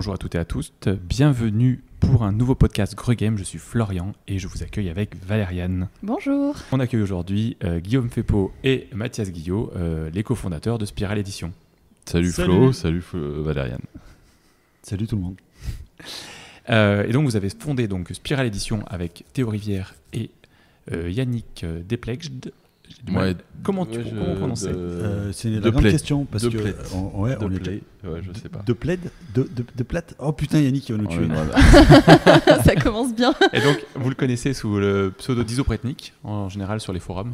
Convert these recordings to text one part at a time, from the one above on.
bonjour à toutes et à tous, bienvenue pour un nouveau podcast Greux Game. Je suis Florian et je vous accueille avec Valériane. Bonjour. On accueille aujourd'hui Guillaume Fepo et Mathias Guillot, les cofondateurs de Spiral Édition. Salut Flo, salut Valériane. Salut tout le monde. Et donc vous avez fondé donc Spiral Édition avec Théo Rivière et Yannick Depleged. Ouais, comment prononcer c'est la grande question parce que on est je sais pas. De plaid, de plate. Oh putain, Yannick, il va nous tuer. Ça commence bien. Et donc vous le connaissez sous le pseudo d'Isopretnik en général sur les forums.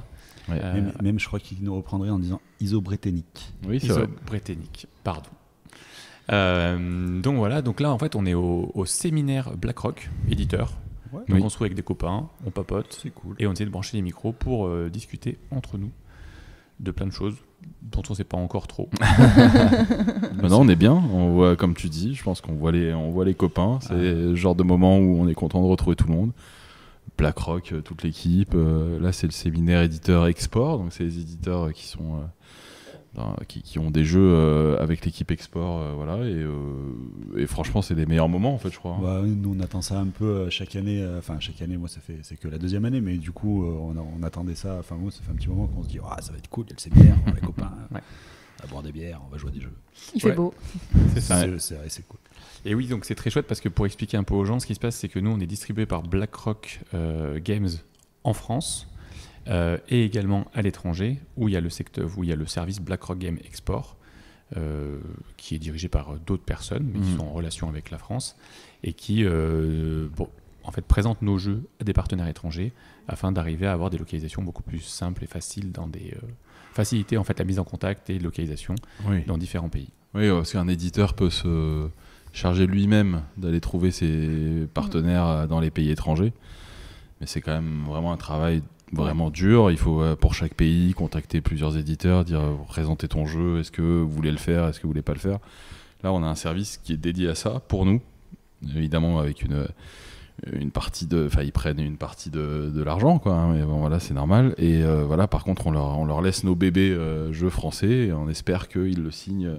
Ouais. Même je crois qu'il nous reprendrait en disant Isobreténique. Oui, c'est vrai. Isobreténique, pardon. Donc voilà, donc là en fait on est au séminaire BlackRock, éditeur. Ouais. Donc on se trouve avec des copains, on papote, c'est cool. Et on essaie de brancher les micros pour discuter entre nous de plein de choses dont on ne sait pas encore trop. Non, on est bien, on voit, comme tu dis, je pense qu'on voit les copains, c'est le genre de moment où on est content de retrouver tout le monde. BlackRock, toute l'équipe, là c'est le séminaire éditeur export, donc c'est les éditeurs qui sont... qui ont des jeux avec l'équipe export, voilà, et franchement c'est les meilleurs moments en fait, je crois. Bah, nous on attend ça un peu chaque année, moi c'est que la deuxième année, mais du coup on attendait ça, moi ça fait un petit moment qu'on se dit ça va être cool, il y a le séminaire, on va les copains, on va boire des bières, on va jouer à des jeux. Il fait beau. C'est cool. Et oui, donc c'est très chouette parce que pour expliquer un peu aux gens, ce qui se passe c'est que nous on est distribué par BlackRock Games en France. Et également à l'étranger où il y a le service BlackRock Game Export qui est dirigé par d'autres personnes mais qui sont en relation avec la France et qui en fait présente nos jeux à des partenaires étrangers afin d'arriver à avoir des localisations beaucoup plus simples et faciles faciliter en fait la mise en contact et localisation dans différents pays. Oui, parce qu'un éditeur peut se charger lui-même d'aller trouver ses partenaires dans les pays étrangers, mais c'est quand même vraiment un travail vraiment dur. Il faut pour chaque pays contacter plusieurs éditeurs, dire présenter ton jeu, est-ce que vous voulez le faire, est-ce que vous voulez pas le faire. Là on a un service qui est dédié à ça pour nous, évidemment avec une partie ils prennent une partie de l'argent quoi, hein, mais bon voilà c'est normal, et voilà, par contre on leur laisse nos bébés jeux français et on espère qu'ils le signent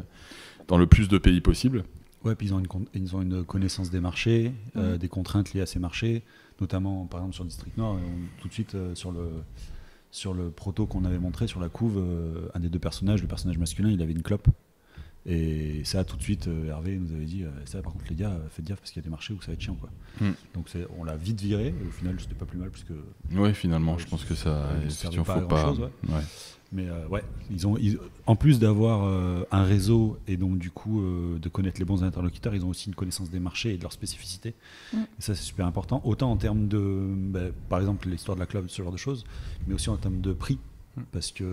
dans le plus de pays possible. Ouais, puis ils ont une connaissance des marchés, des contraintes liées à ces marchés, notamment par exemple sur District Nord, tout de suite sur le proto qu'on avait montré sur la couve, un des deux personnages, le personnage masculin, il avait une clope. Et ça, tout de suite, Hervé nous avait dit ça, par contre, les gars, faites gaffe parce qu'il y a des marchés où ça va être chiant, quoi. Donc on l'a vite viré, et au final, c'était pas plus mal. Puisque, oui, finalement, je pense que ça ne pas à grand-chose. Ouais. Mais ils ont, en plus d'avoir un réseau et donc du coup de connaître les bons interlocuteurs, ils ont aussi une connaissance des marchés et de leurs spécificités. Et ça, c'est super important. Autant en termes de, par exemple, l'histoire de la club, ce genre de choses, mais aussi en termes de prix. Parce que,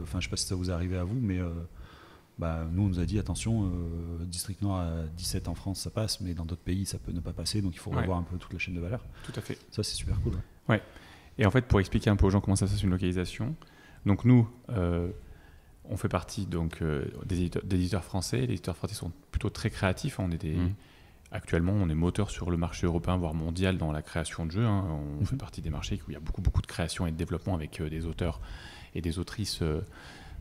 je sais pas si ça vous est arrivé à vous, mais nous, on nous a dit attention, District Nord à 17 en France, ça passe, mais dans d'autres pays, ça peut ne pas passer. Donc il faut revoir un peu toute la chaîne de valeur. Tout à fait. Ça, c'est super cool. Ouais. Et en fait, pour expliquer un peu aux gens comment ça se passe une localisation. Donc nous, on fait partie des éditeurs français. Les éditeurs français sont plutôt très créatifs. Actuellement, on est moteur sur le marché européen, voire mondial, dans la création de jeux. On fait partie des marchés où il y a beaucoup de création et de développement avec des auteurs et des autrices.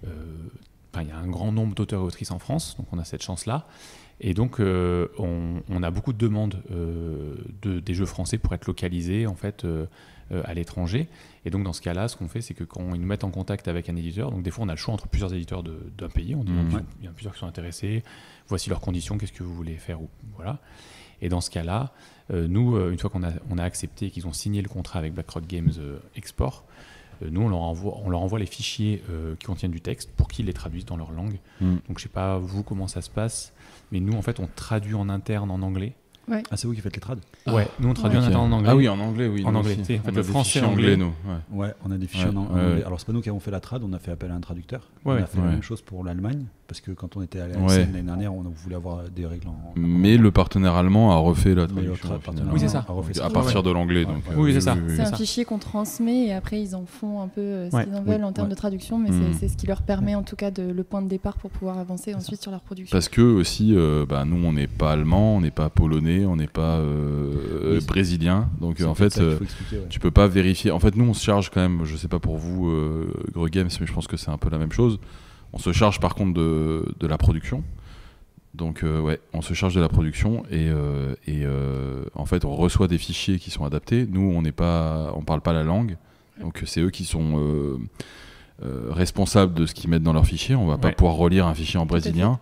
Il y a un grand nombre d'auteurs et autrices en France, donc on a cette chance-là. Et donc, on a beaucoup de demandes des jeux français pour être localisés en fait, à l'étranger. Et donc, dans ce cas-là, ce qu'on fait, c'est que quand ils nous mettent en contact avec un éditeur, donc des fois, on a le choix entre plusieurs éditeurs d'un pays. On dit, il y en a plusieurs qui sont intéressés, voici leurs conditions, qu'est-ce que vous voulez faire, voilà. Et dans ce cas-là, nous, une fois qu'on a accepté et qu'ils ont signé le contrat avec BlackRock Games Export, nous, on leur envoie les fichiers qui contiennent du texte pour qu'ils les traduisent dans leur langue. Donc, je ne sais pas, vous, comment ça se passe, mais nous, en fait, on traduit en interne en anglais. Ouais. Ah, c'est vous qui faites les trades ? Ouais, nous on traduit en interne en anglais. Ah oui, en anglais, oui. En anglais, en fait, le français anglais, nous. Ouais, on a des fichiers en anglais. Alors, c'est pas nous qui avons fait la trad, on a fait appel à un traducteur. On a fait la même chose pour l'Allemagne, parce que quand on était allé à l'ASN l'année dernière, on voulait avoir des règles Mais le partenaire allemand a refait la traduction. Oui, c'est ça. À partir de l'anglais. Donc, oui, c'est ça. C'est un fichier qu'on transmet et après ils en font un peu ce qu'ils en veulent en termes de traduction, mais c'est ce qui leur permet en tout cas le point de départ pour pouvoir avancer ensuite sur leur production. Parce que aussi, nous on n'est pas allemand, on n'est pas polonais, on n'est pas brésilien, donc en fait tu peux pas vérifier. En fait, nous on se charge quand même, je sais pas pour vous Greux Games, mais je pense que c'est un peu la même chose. On se charge par contre de la production, Donc on se charge de la production et en fait on reçoit des fichiers qui sont adaptés. Nous on parle pas la langue, donc c'est eux qui sont responsables de ce qu'ils mettent dans leur fichier. On va pas pouvoir relire un fichier en brésilien.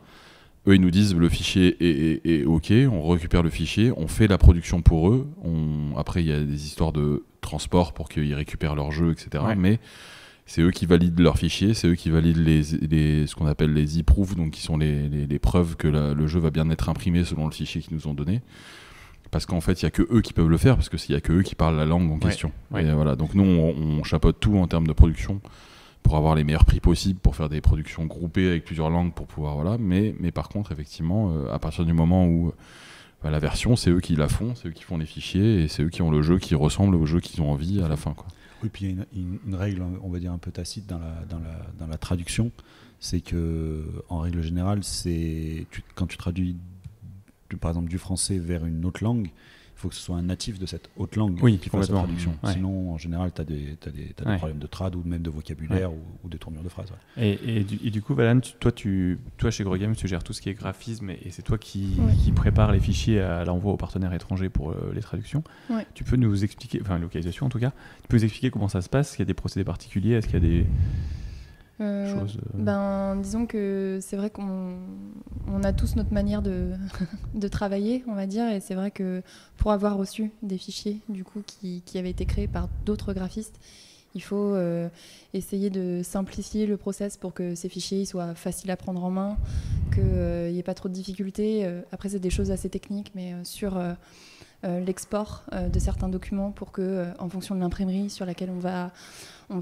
Eux ils nous disent le fichier est ok, on récupère le fichier, on fait la production pour eux. Après il y a des histoires de transport pour qu'ils récupèrent leur jeu, etc. Mais c'est eux qui valident leurs fichiers, c'est eux qui valident ce qu'on appelle les e-proofs, donc qui sont les preuves que le jeu va bien être imprimé selon le fichier qu'ils nous ont donné. Parce qu'en fait, il n'y a que eux qui peuvent le faire, parce qu'il n'y a que eux qui parlent la langue en question. Et voilà. Donc nous, on chapeaute tout en termes de production pour avoir les meilleurs prix possibles, pour faire des productions groupées avec plusieurs langues, pour pouvoir... Voilà. Mais par contre, effectivement, à partir du moment où la version, c'est eux qui la font, c'est eux qui font les fichiers, et c'est eux qui ont le jeu qui ressemble au jeu qu'ils ont envie à la fin, quoi. Oui, puis il y a une règle, on va dire un peu tacite dans la traduction, c'est que en règle générale, quand tu traduis par exemple du français vers une autre langue, il faut que ce soit un natif de cette autre langue qui fasse la traduction. Sinon, en général, tu as des problèmes de trad ou même de vocabulaire ou de tournure de phrase. Et du coup, Valane, toi chez Gros Games, tu gères tout ce qui est graphisme et c'est toi qui prépare les fichiers à l'envoi aux partenaires étrangers pour les traductions. Tu peux nous expliquer, enfin localisation en tout cas, tu peux nous expliquer comment ça se passe, est-ce qu'il y a des procédés particuliers, est-ce qu'il y a des... disons que c'est vrai qu'on a tous notre manière de travailler, on va dire, et c'est vrai que pour avoir reçu des fichiers du coup qui avaient été créés par d'autres graphistes, il faut essayer de simplifier le process pour que ces fichiers soient faciles à prendre en main, qu'il n'y ait pas trop de difficultés. Après, c'est des choses assez techniques, mais sur l'export de certains documents pour que, en fonction de l'imprimerie sur laquelle on va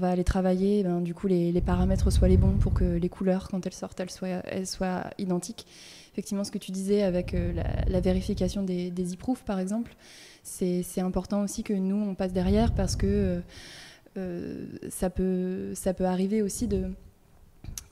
aller travailler, du coup les paramètres soient les bons pour que les couleurs, quand elles sortent, elles soient identiques. Effectivement, ce que tu disais avec la vérification des e-proofs, par exemple, c'est important aussi que nous, on passe derrière parce que ça peut arriver aussi de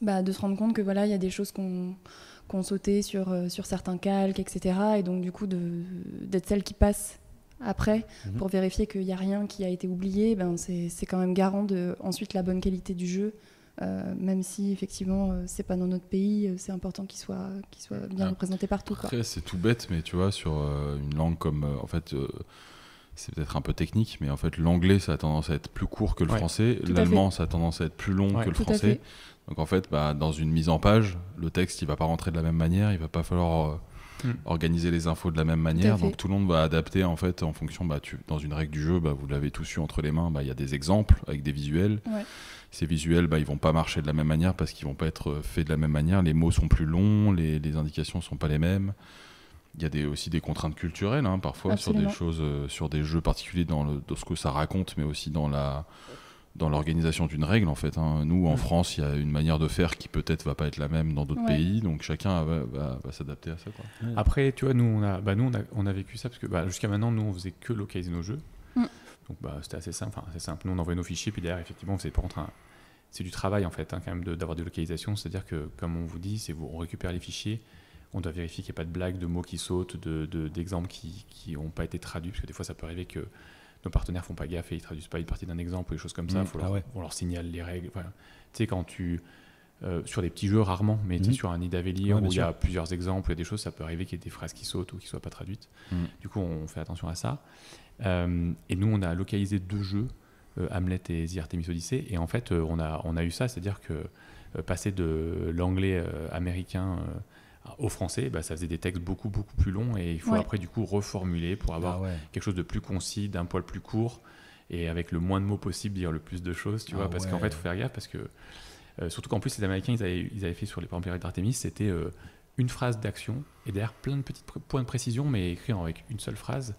se rendre compte que voilà, il y a des choses qu'on sautait sur certains calques, etc. Et donc du coup d'être celle qui passe après pour vérifier qu'il n'y a rien qui a été oublié, c'est quand même garant de ensuite la bonne qualité du jeu, même si effectivement c'est pas dans notre pays, c'est important qu'il soit bien représenté partout, quoi. Après c'est tout bête, mais tu vois, sur une langue comme en fait c'est peut-être un peu technique, mais en fait l'anglais ça a tendance à être plus court que le français, l'allemand ça a tendance à être plus long que le français. Donc en fait, dans une mise en page, le texte il va pas rentrer de la même manière, il va pas falloir organiser les infos de la même manière, donc tout le monde va adapter en fait en fonction. Dans une règle du jeu, vous l'avez tous eu entre les mains, il y a des exemples avec des visuels. Ces visuels, ils vont pas marcher de la même manière parce qu'ils vont pas être faits de la même manière. Les mots sont plus longs, les indications sont pas les mêmes. Il y a aussi des contraintes culturelles, parfois. Absolument. Sur des choses, sur des jeux particuliers dans ce que ça raconte, mais aussi dans l'organisation d'une règle, en fait. Nous, en France, il y a une manière de faire qui peut-être va pas être la même dans d'autres pays, donc chacun va s'adapter à ça, quoi. Après, tu vois, nous, on a vécu ça parce que jusqu'à maintenant, nous, on faisait que localiser nos jeux. Donc, c'était assez simple. Nous, on envoyait nos fichiers, puis derrière, effectivement, c'est du travail, en fait, quand même, d'avoir des localisations. C'est-à-dire que, comme on vous dit, on récupère les fichiers. On doit vérifier qu'il n'y a pas de blagues, de mots qui sautent, d'exemples qui n'ont pas été traduits, parce que des fois ça peut arriver que nos partenaires font pas gaffe et ils traduisent pas une partie d'un exemple ou des choses comme ça. On leur signale les règles. Voilà. Tu sais, quand sur des petits jeux rarement, mais sur un Nidavellir où il y a plusieurs exemples, il y a des choses, ça peut arriver qu'il y ait des phrases qui sautent ou qui soient pas traduites. Du coup, on fait attention à ça. Et nous, on a localisé 2 jeux, Hamlet et The Artemis Odyssey, et en fait, on a eu ça, c'est-à-dire que passer de l'anglais américain au français, ça faisait des textes beaucoup beaucoup plus longs et il faut après du coup reformuler pour avoir quelque chose de plus concis, d'un poil plus court et avec le moins de mots possible dire le plus de choses, tu vois, parce qu'en fait il faut faire gaffe parce que surtout qu'en plus les Américains ils avaient fait sur les pamphlets d'Artemis, c'était une phrase d'action et derrière plein de petits points de précision mais écrits avec une seule phrase.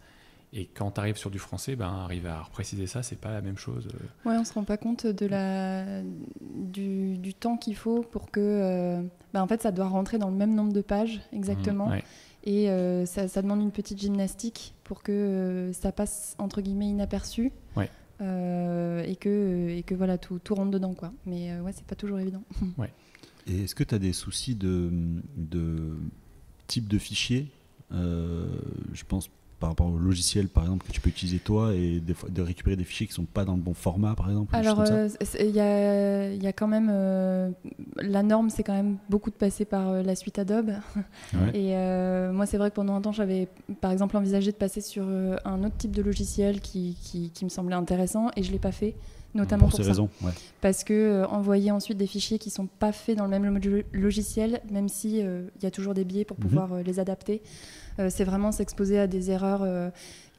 Et quand tu arrives sur du français, arriver à repréciser ça, c'est pas la même chose. Ouais, on se rend pas compte du temps qu'il faut pour que... en fait, ça doit rentrer dans le même nombre de pages, exactement. Et ça demande une petite gymnastique pour que ça passe, entre guillemets, inaperçu. Et que voilà, tout rentre dedans, quoi. Mais c'est pas toujours évident. Et est-ce que tu as des soucis de type de fichier ? Je pense par rapport au logiciel, par exemple, que tu peux utiliser toi et de récupérer des fichiers qui ne sont pas dans le bon format, par exemple? Alors, il y a quand même... la norme, c'est quand même beaucoup de passer par la suite Adobe. Ouais. Et moi, c'est vrai que pendant un temps, j'avais, par exemple, envisagé de passer sur un autre type de logiciel qui me semblait intéressant, et je ne l'ai pas fait. Notamment pour ces ça. raisons, ouais. Parce que envoyer ensuite des fichiers qui ne sont pas faits dans le même logiciel, même si y a toujours des biais pour pouvoir les adapter, c'est vraiment s'exposer à des erreurs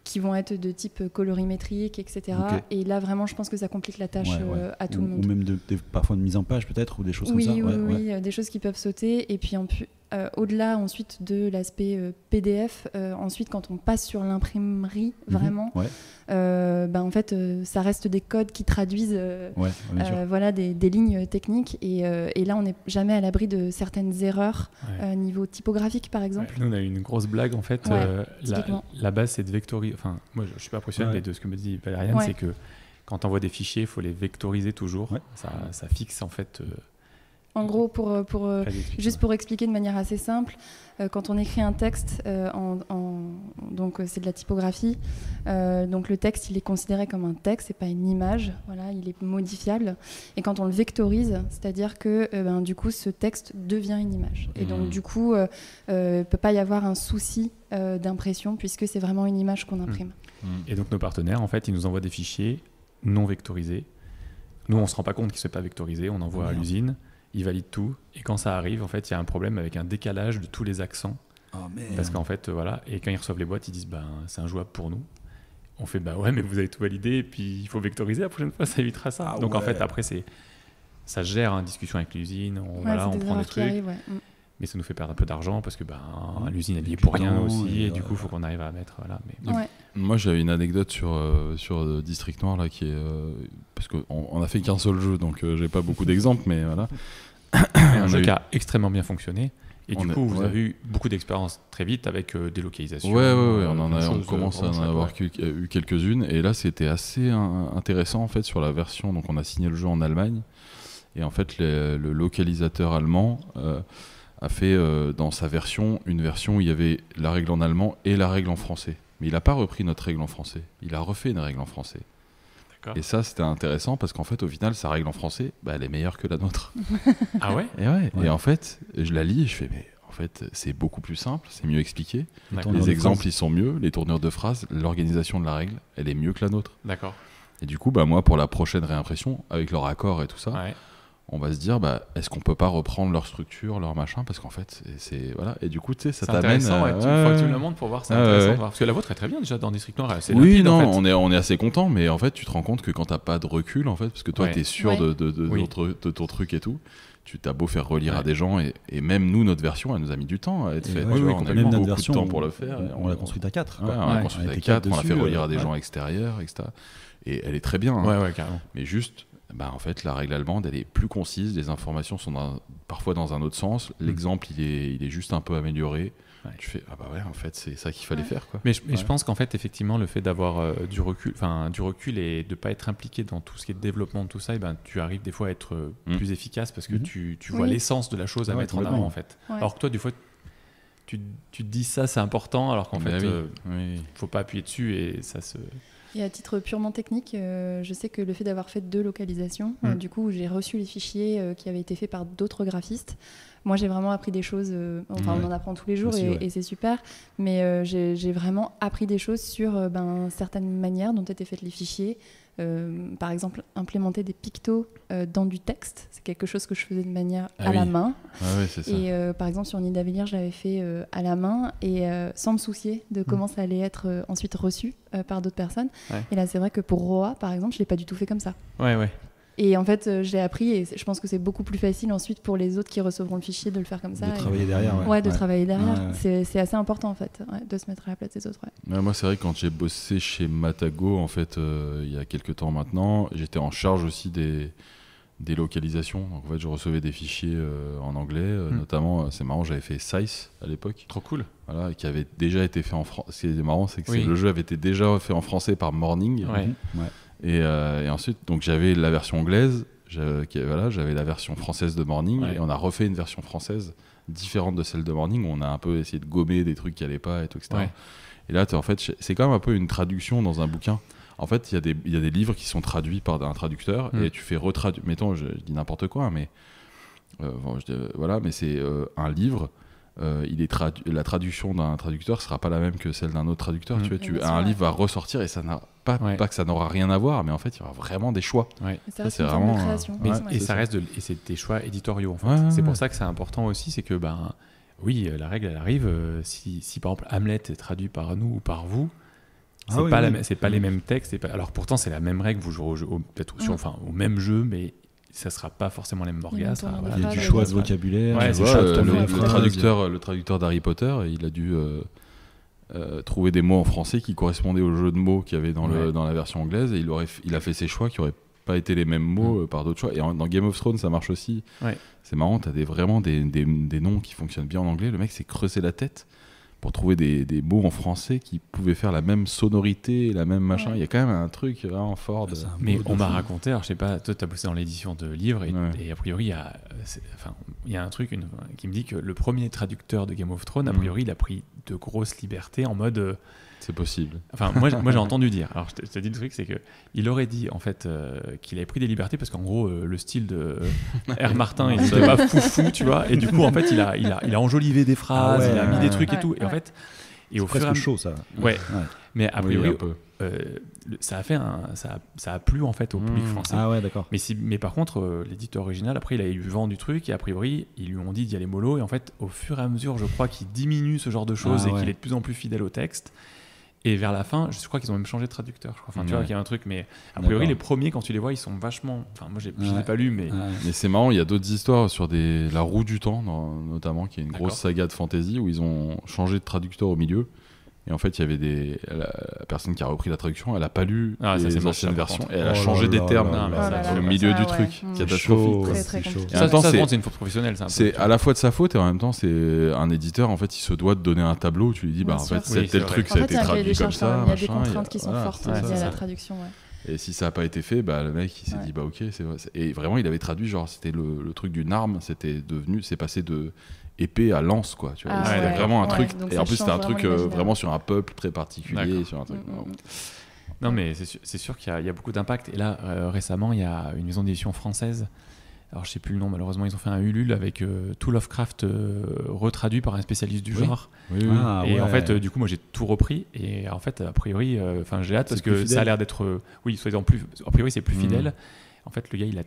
qui vont être de type colorimétrique, etc. Okay. Et là, vraiment, je pense que ça complique la tâche à tout le monde. Ou même parfois de mise en page, peut-être, ou des choses comme ça. Oui, des choses qui peuvent sauter. Et puis, au-delà, ensuite, de l'aspect PDF, ensuite, quand on passe sur l'imprimerie, vraiment, en fait, ça reste des codes qui traduisent voilà, des lignes techniques. Et là, on n'est jamais à l'abri de certaines erreurs, niveau typographique, par exemple. Nous, on a eu une grosse blague, en fait. La base, c'est de vectoriser. Enfin, moi, je ne suis pas professionnel, mais de ce que me dit Valériane, c'est que quand tu envoies des fichiers, il faut les vectoriser toujours. Ça fixe, en fait... En gros, juste pour expliquer de manière assez simple, quand on écrit un texte, donc c'est de la typographie, donc le texte il est considéré comme un texte, c'est pas une image, voilà, il est modifiable. Et quand on le vectorise, c'est-à-dire que du coup ce texte devient une image. Et donc du coup, peut pas y avoir un souci d'impression puisque c'est vraiment une image qu'on imprime. Et donc nos partenaires, en fait, ils nous envoient des fichiers non vectorisés. Nous, on se rend pas compte qu'ils ne soient pas vectorisés, on envoie à l'usine. Ils valident tout, et quand ça arrive, en fait, il y a un problème avec un décalage de tous les accents. Parce qu'en fait, voilà, et quand ils reçoivent les boîtes, ils disent c'est injouable pour nous. On fait ouais, mais vous avez tout validé, et puis il faut vectoriser la prochaine fois, ça évitera ça. Donc en fait, après, ça se gère, discussion avec l'usine, on prend des trucs. Mais ça nous fait perdre un peu d'argent parce que l'usine elle y est pour rien aussi, et du coup, il faut qu'on arrive à mettre. Voilà, Moi, j'avais une anecdote sur District Noir là, qui est parce qu'on a fait qu'un seul jeu, donc j'ai pas beaucoup d'exemples, mais voilà. Un jeu qui a extrêmement bien fonctionné. Et du coup, vous avez eu beaucoup d'expérience très vite avec des localisations. On commence à en avoir eu quelques-unes. Et là, c'était assez intéressant en fait sur la version. Donc, on a signé le jeu en Allemagne. Et en fait, le localisateur allemand a fait dans sa version une version où il y avait la règle en allemand et la règle en français. Mais il n'a pas repris notre règle en français. Il a refait une règle en français. D'accord. Et ça, c'était intéressant parce qu'en fait, au final, sa règle en français, elle est meilleure que la nôtre. Ah ouais ? Et en fait, je la lis et je fais, mais en fait, c'est beaucoup plus simple, c'est mieux expliqué. D'accord. Les exemples, ils sont mieux, les tournures de phrases, l'organisation de la règle, elle est mieux que la nôtre. D'accord. Et du coup, moi, pour la prochaine réimpression, avec leur accord et tout ça, on va se dire, est-ce qu'on peut pas reprendre leur structure, leur machin, parce qu'en fait, c'est voilà. Et du coup, tu sais, ça t'amène. C'est intéressant. Une fois que tu me le montres pour voir, c'est intéressant de voir. Parce que la vôtre est très bien déjà dans District Noir. C'est oui, limpide, non, en fait. on est assez content, mais en fait, tu te rends compte que quand t'as pas de recul, en fait, parce que toi, t'es sûr de ton truc et tout. Tu t'as beau faire relire à des gens, et même nous, notre version, elle nous a mis du temps à être faite. On a eu beaucoup de temps pour le faire. On l'a construite à 4. On l'a construite à 4, on l'a fait relire à des gens extérieurs, etc. Et elle est très bien. Carrément. Mais juste, en fait, la règle allemande, elle est plus concise. Les informations sont parfois dans un autre sens. L'exemple, il est juste un peu amélioré. Tu fais en fait, c'est ça qu'il fallait faire, quoi. Mais je pense qu'en fait, effectivement, le fait d'avoir du recul et de pas être impliqué dans tout ce qui est développement de tout ça, tu arrives des fois à être plus efficace parce que tu vois l'essence de la chose à mettre en avant, en fait. Alors que toi, des fois, tu te dis ça, c'est important, alors qu'en fait, faut pas appuyer dessus et ça se. Et à titre purement technique, je sais que le fait d'avoir fait 2 localisations, du coup, j'ai reçu les fichiers qui avaient été faits par d'autres graphistes. Moi, j'ai vraiment appris des choses. On en apprend tous les jours et c'est super. Mais j'ai vraiment appris des choses sur certaines manières dont étaient faits les fichiers. Par exemple, implémenter des pictos dans du texte, c'est quelque chose que je faisais de manière à la main. C'est ça. Et par exemple, sur Nid d'Avenir, je l'avais fait à la main et sans me soucier de comment ça allait être ensuite reçu par d'autres personnes. Et là, c'est vrai que pour Roa, par exemple, je l'ai pas du tout fait comme ça. Et en fait, j'ai appris et je pense que c'est beaucoup plus facile ensuite pour les autres qui recevront le fichier de le faire comme ça. De travailler derrière. Travailler derrière. C'est assez important en fait, de se mettre à la place des autres. Moi, c'est vrai que quand j'ai bossé chez Matago, en fait, il y a quelques temps maintenant, j'étais en charge aussi des localisations. Donc, en fait, je recevais des fichiers en anglais, notamment, c'est marrant, j'avais fait Size à l'époque. Trop cool. Voilà, qui avait déjà été fait en français. Ce qui est marrant, c'est que le jeu avait été déjà fait en français par Morning. Et ensuite, donc j'avais la version anglaise, j'avais la version française de Morning, Ouais. et on a refait une version française différente de celle de Morning, où on a un peu essayé de gommer des trucs qui allaient pas et tout, etc. Ouais. Et là, en fait, c'est quand même un peu une traduction dans un bouquin. En fait, il y a des livres qui sont traduits par un traducteur, et tu fais retraduire. Mettons, je dis n'importe quoi, mais voilà, mais c'est un livre. La traduction d'un traducteur sera pas la même que celle d'un autre traducteur. Tu vois, un livre va ressortir et ça n'a pas que ça n'aura rien à voir, mais en fait, il y aura vraiment des choix. Ouais. Ça, c'est une forme de vraiment, création. Mais, Ouais. et c'est ça ça. reste et c'est des choix éditoriaux en fait. Ouais, C'est pour ouais. ça que c'est important aussi, c'est que oui, la règle elle arrive. Si par exemple Hamlet est traduit par nous ou par vous, c'est Ah oui, pas oui. c'est pas les mêmes textes. Alors pourtant c'est la même règle, vous jouez peut-être au même jeu, mais ça sera pas forcément les mêmes orgasmes. tournant de Il y a phrase, du choix de ouais. vocabulaire. Ouais, Tu c'est vois, ça, le, tout à fait. le traducteur d'Harry Potter, il a dû trouver des mots en français qui correspondaient au jeu de mots qu'il y avait dans la version anglaise, et il a fait ses choix qui auraient pas été les mêmes mots par d'autres choix. Et dans Game of Thrones, ça marche aussi. Ouais. C'est marrant, t'as vraiment des noms qui fonctionnent bien en anglais. Le mec s'est creusé la tête pour trouver des mots en français qui pouvaient faire la même sonorité, la même machin. Ouais. Il y a quand même un truc vraiment fort. C'est un Mais boulot on de m'a fou. raconté, alors je sais pas, toi tu as bossé dans l'édition de livres, Ouais. et a priori il y a un truc qui me dit que le premier traducteur de Game of Thrones, a priori il a pris de grosses libertés en mode... C'est possible. Enfin, moi j'ai entendu dire, alors je te dis le truc, c'est qu'il aurait dit en fait qu'il avait pris des libertés parce qu'en gros le style de R. Martin il était pas foufou, tu vois, et du coup en fait il a enjolivé des phrases, Ah ouais, il a mis des trucs et ouais, tout, et en ouais. fait, et au C'est fur et à presque mesure... chaud, ça. Ouais, mais a priori, Oui, un peu. ça a plu en fait au public français. Ah ouais, d'accord. Mais par contre, l'éditeur original, après, il a eu vent du truc, et a priori, ils lui ont dit d'y aller mollo. Et en fait, au fur et à mesure, je crois qu'il diminue ce genre de choses Ah et ouais. qu'il est de plus en plus fidèle au texte. Et vers la fin, je crois qu'ils ont même changé de traducteur. Je crois. Enfin, tu vois qu'il y a un truc, mais a priori, D'accord. les premiers, quand tu les vois, ils sont vachement. Enfin, moi, je l'ai Ouais. pas lu, mais. Ouais. Mais c'est marrant, il y a d'autres histoires sur la roue du temps, notamment, qui est une D'accord. grosse saga de fantasy où ils ont changé de traducteur au milieu. Et en fait, il y avait la personne qui a repris la traduction, elle a pas lu Ah, ça, c'est les moche, anciennes ça, par versions contre. et elle a Oh changé là des là termes là là là au là. milieu Ça, du ouais. truc. Mm. Catastrophique. Chaud. Très, C'est très chaud. compliqué. Et en même temps, ça, c'est- c'est une faute professionnelle. C'est un peu, C'est tu vois. à la fois de sa faute et en même temps, c'est un éditeur, en fait, il se doit de donner un tableau où tu lui dis, Bien en sûr. fait, Oui, c'est tel c'est truc, En ça a fait, été il y a un cahier des traduit comme charges quand ça. même. Il y a des machin, contraintes qui sont voilà, fortes c'est liées ça, à ça. la traduction. Ouais. Et si ça n'a pas été fait, le mec il s'est dit bah ok, et vraiment il avait traduit genre c'était le truc d'une arme, c'est passé de épée à lance quoi, tu vois. Ah C'était ouais, vraiment un ouais, truc, donc et ça en plus c'était un change truc vraiment l'imaginaire. vraiment sur un peuple très particulier, D'accord. sur un truc. Non, mais c'est sûr qu'il y a beaucoup d'impact. Et là, récemment, il y a une maison d'édition française. Alors, je sais plus le nom, malheureusement, ils ont fait un Ulule avec tout Lovecraft retraduit par un spécialiste du Oui. genre. Oui, oui. Ah, Et en ouais. fait, du coup, moi, j'ai tout repris. Et en fait, a priori, j'ai hâte parce C'est plus que ça a fidèle. l'air d'être. Oui, soi-disant plus. A priori, c'est plus Mm. fidèle. En fait, le gars, il a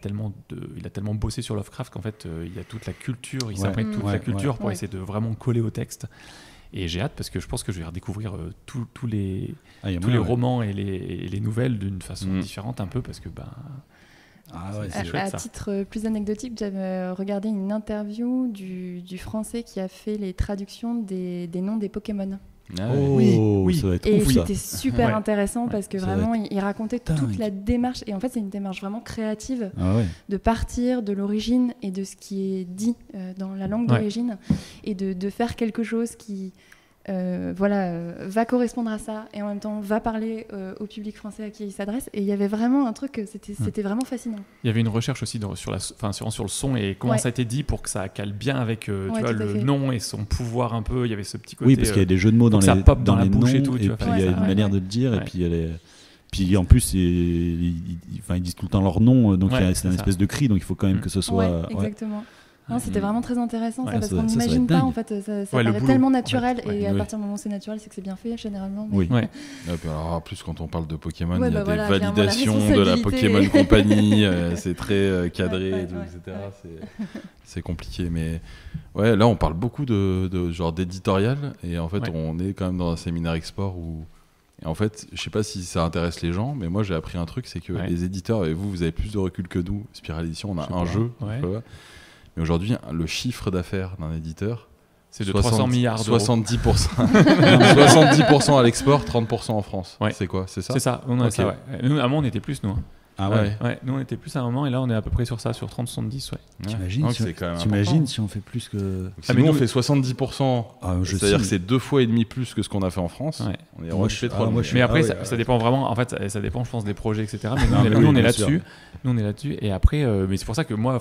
tellement bossé sur Lovecraft qu'en fait, il y a toute la culture. Il s'imprègne toute Ouais, la culture pour ouais. essayer de vraiment coller au texte. Et j'ai hâte parce que je pense que je vais redécouvrir tous les Ah, il y a tous les moyen, ouais. romans et les nouvelles d'une façon Mm. différente un peu parce que Ah ouais, c'est À, chouette, à ça. titre plus anecdotique, j'avais regardé une interview du Français qui a fait les traductions des noms des Pokémon. Ah ouais. Oh, oui. ça va être Et ouf ça. c'était super Ouais. intéressant parce que Ça va vraiment, il racontait toute dingue. la démarche. Et en fait, c'est une démarche vraiment créative Ah ouais. de partir de l'origine et de ce qui est dit dans la langue Ouais. d'origine et de faire quelque chose qui va correspondre à ça et en même temps va parler au public français à qui il s'adresse. Et il y avait vraiment un truc, c'était vraiment fascinant. Il y avait une recherche aussi sur le son et comment Ouais. ça a été dit pour que ça cale bien avec Ouais, tu vois, tout à le fait. nom et son pouvoir un peu. Il y avait ce petit côté. Oui, parce qu'il y a des jeux de mots dans faut que ça les, pop dans dans la les bouche et noms, tout, tu et vois, puis faire il y a ça. une manière de le dire, Ouais. et puis en plus, ils disent tout le temps leur nom, donc Ouais, c'est c'est une ça. espèce de cri, donc il faut quand même que ce soit. Ouais, exactement. Non, c'était vraiment très intéressant Ouais, ça, parce ça qu'on va être n'imagine pas dingue. en fait, ça Ouais, le paraît boulot. tellement naturel Ouais, et ouais. à Oui. partir du moment où c'est naturel, c'est que c'est bien fait généralement. mais- Oui. Ouais. Et puis alors, en plus, quand on parle de Pokémon, Ouais, il y a bah voilà, des clairement, la validations de la responsabilité. Pokémon Company, c'est très cadré, Ouais, et tout, ouais, etc. ouais. C'est compliqué, mais ouais, là on parle beaucoup de genre d'éditorial, et en fait Ouais. on est quand même dans un séminaire export où, et en fait, je sais pas si ça intéresse les gens, mais moi j'ai appris un truc, c'est que Ouais. les éditeurs, et vous avez plus de recul que nous, Spiral Edition, on Je a sais un pas. jeu, Ouais. tu vois. Mais aujourd'hui, le chiffre d'affaires d'un éditeur, C'est de 300 milliards d'euros. 70%, 70% à l'export, 30% en France. Ouais. C'est quoi? C'est ça? C'est ça. On a Ok. ça, ouais. Nous, à moi, on était plus, nous. Hein. Ah ouais. Ouais, nous on était plus à un moment et là on est à peu près sur ça, sur 30-70. Ouais. T'imagines c'est quand même t'imagines si on fait plus que. Si nous, on fait 70%, c'est-à-dire que c'est 2 fois et demi plus que ce qu'on a fait en France. Ouais. On est roi du pétrole. Mais après, ça dépend vraiment. En fait, ça dépend, je pense, des projets, etc. Mais nous, on est là-dessus. Nous, on est là-dessus. Et après, mais c'est pour ça que moi,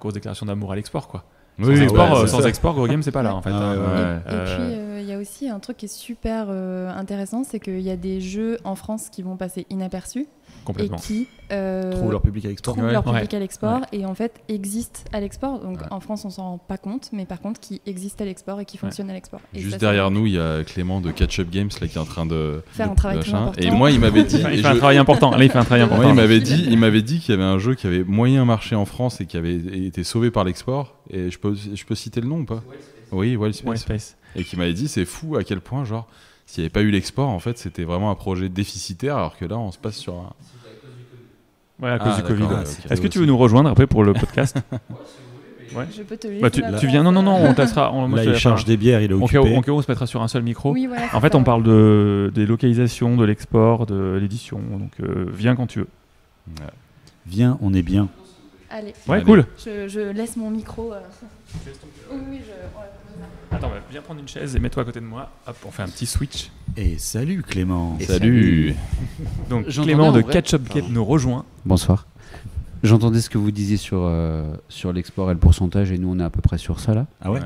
grosse déclaration d'amour à l'export, quoi. Sans export, Gros Game, c'est pas là, en fait. Et puis, il y a aussi un truc qui est super intéressant, c'est qu'il y a des jeux en France qui vont passer inaperçus. Complètement. Et qui trouvent leur public à l'export. Et en fait existent à l'export. Donc en France, on s'en rend pas compte, mais par contre, qui existent à l'export et qui fonctionnent à l'export. Et juste derrière nous, il y a Clément de Catch Up Games là, qui est en train de faire un travail très important. Et moi, il m'avait dit. Il fait un travail important. Là, il fait un travail important. Moi, il m'avait dit qu'il y avait un jeu qui avait moyen marché en France et qui avait été sauvé par l'export. Et je peux citer le nom ou pas? Oui, Wildspace. Et qui m'avait dit, c'est fou à quel point, genre, s'il n'y avait pas eu l'export, en fait, c'était vraiment un projet déficitaire, alors que là, on se passe sur un. Ouais, à cause du Covid. Est-ce que tu veux nous rejoindre après pour le podcast? Je peux te laisser. Tu viens? Non, on t'assera. Là, il charge des bières, il est occupé. On se mettra sur un seul micro. Oui, voilà, en fait, on parle des localisations, de l'export, de l'édition. Donc, viens quand tu veux. Viens, on est bien. Allez. Ouais, cool. Je laisse mon micro. Oui, Attends, viens prendre une chaise et mets-toi à côté de moi. Hop, on fait un petit switch. Et salut Clément. Salut. Donc Clément de Catch Up Game nous rejoint. Bonsoir. J'entendais ce que vous disiez sur l'export et le pourcentage, et nous on est à peu près sur ça là. Ah ouais.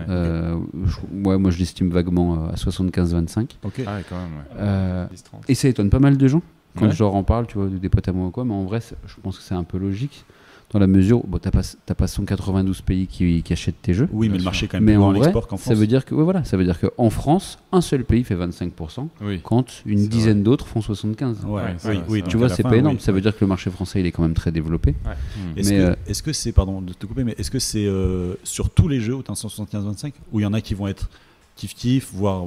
Moi je l'estime vaguement à 75-25. Ok. Ah ouais, quand même. Et ça étonne pas mal de gens quand je leur en parle, tu vois, des potes à moi ou quoi. Mais en vrai, je pense que c'est un peu logique. Dans la mesure où t'as pas 192 pays qui achètent tes jeux. Oui, mais le marché est quand même plus grand en export qu'en France. Ça veut dire qu'en France, un seul pays fait 25%, quand une dizaine d'autres font 75%. Oui, tu vois, c'est pas énorme. Ça veut dire que le marché français, il est quand même très développé. Est-ce que c'est, pardon de te couper, mais est-ce que c'est sur tous les jeux où tu as 175-25, ou il y en a qui vont être kiff-kiff, voire...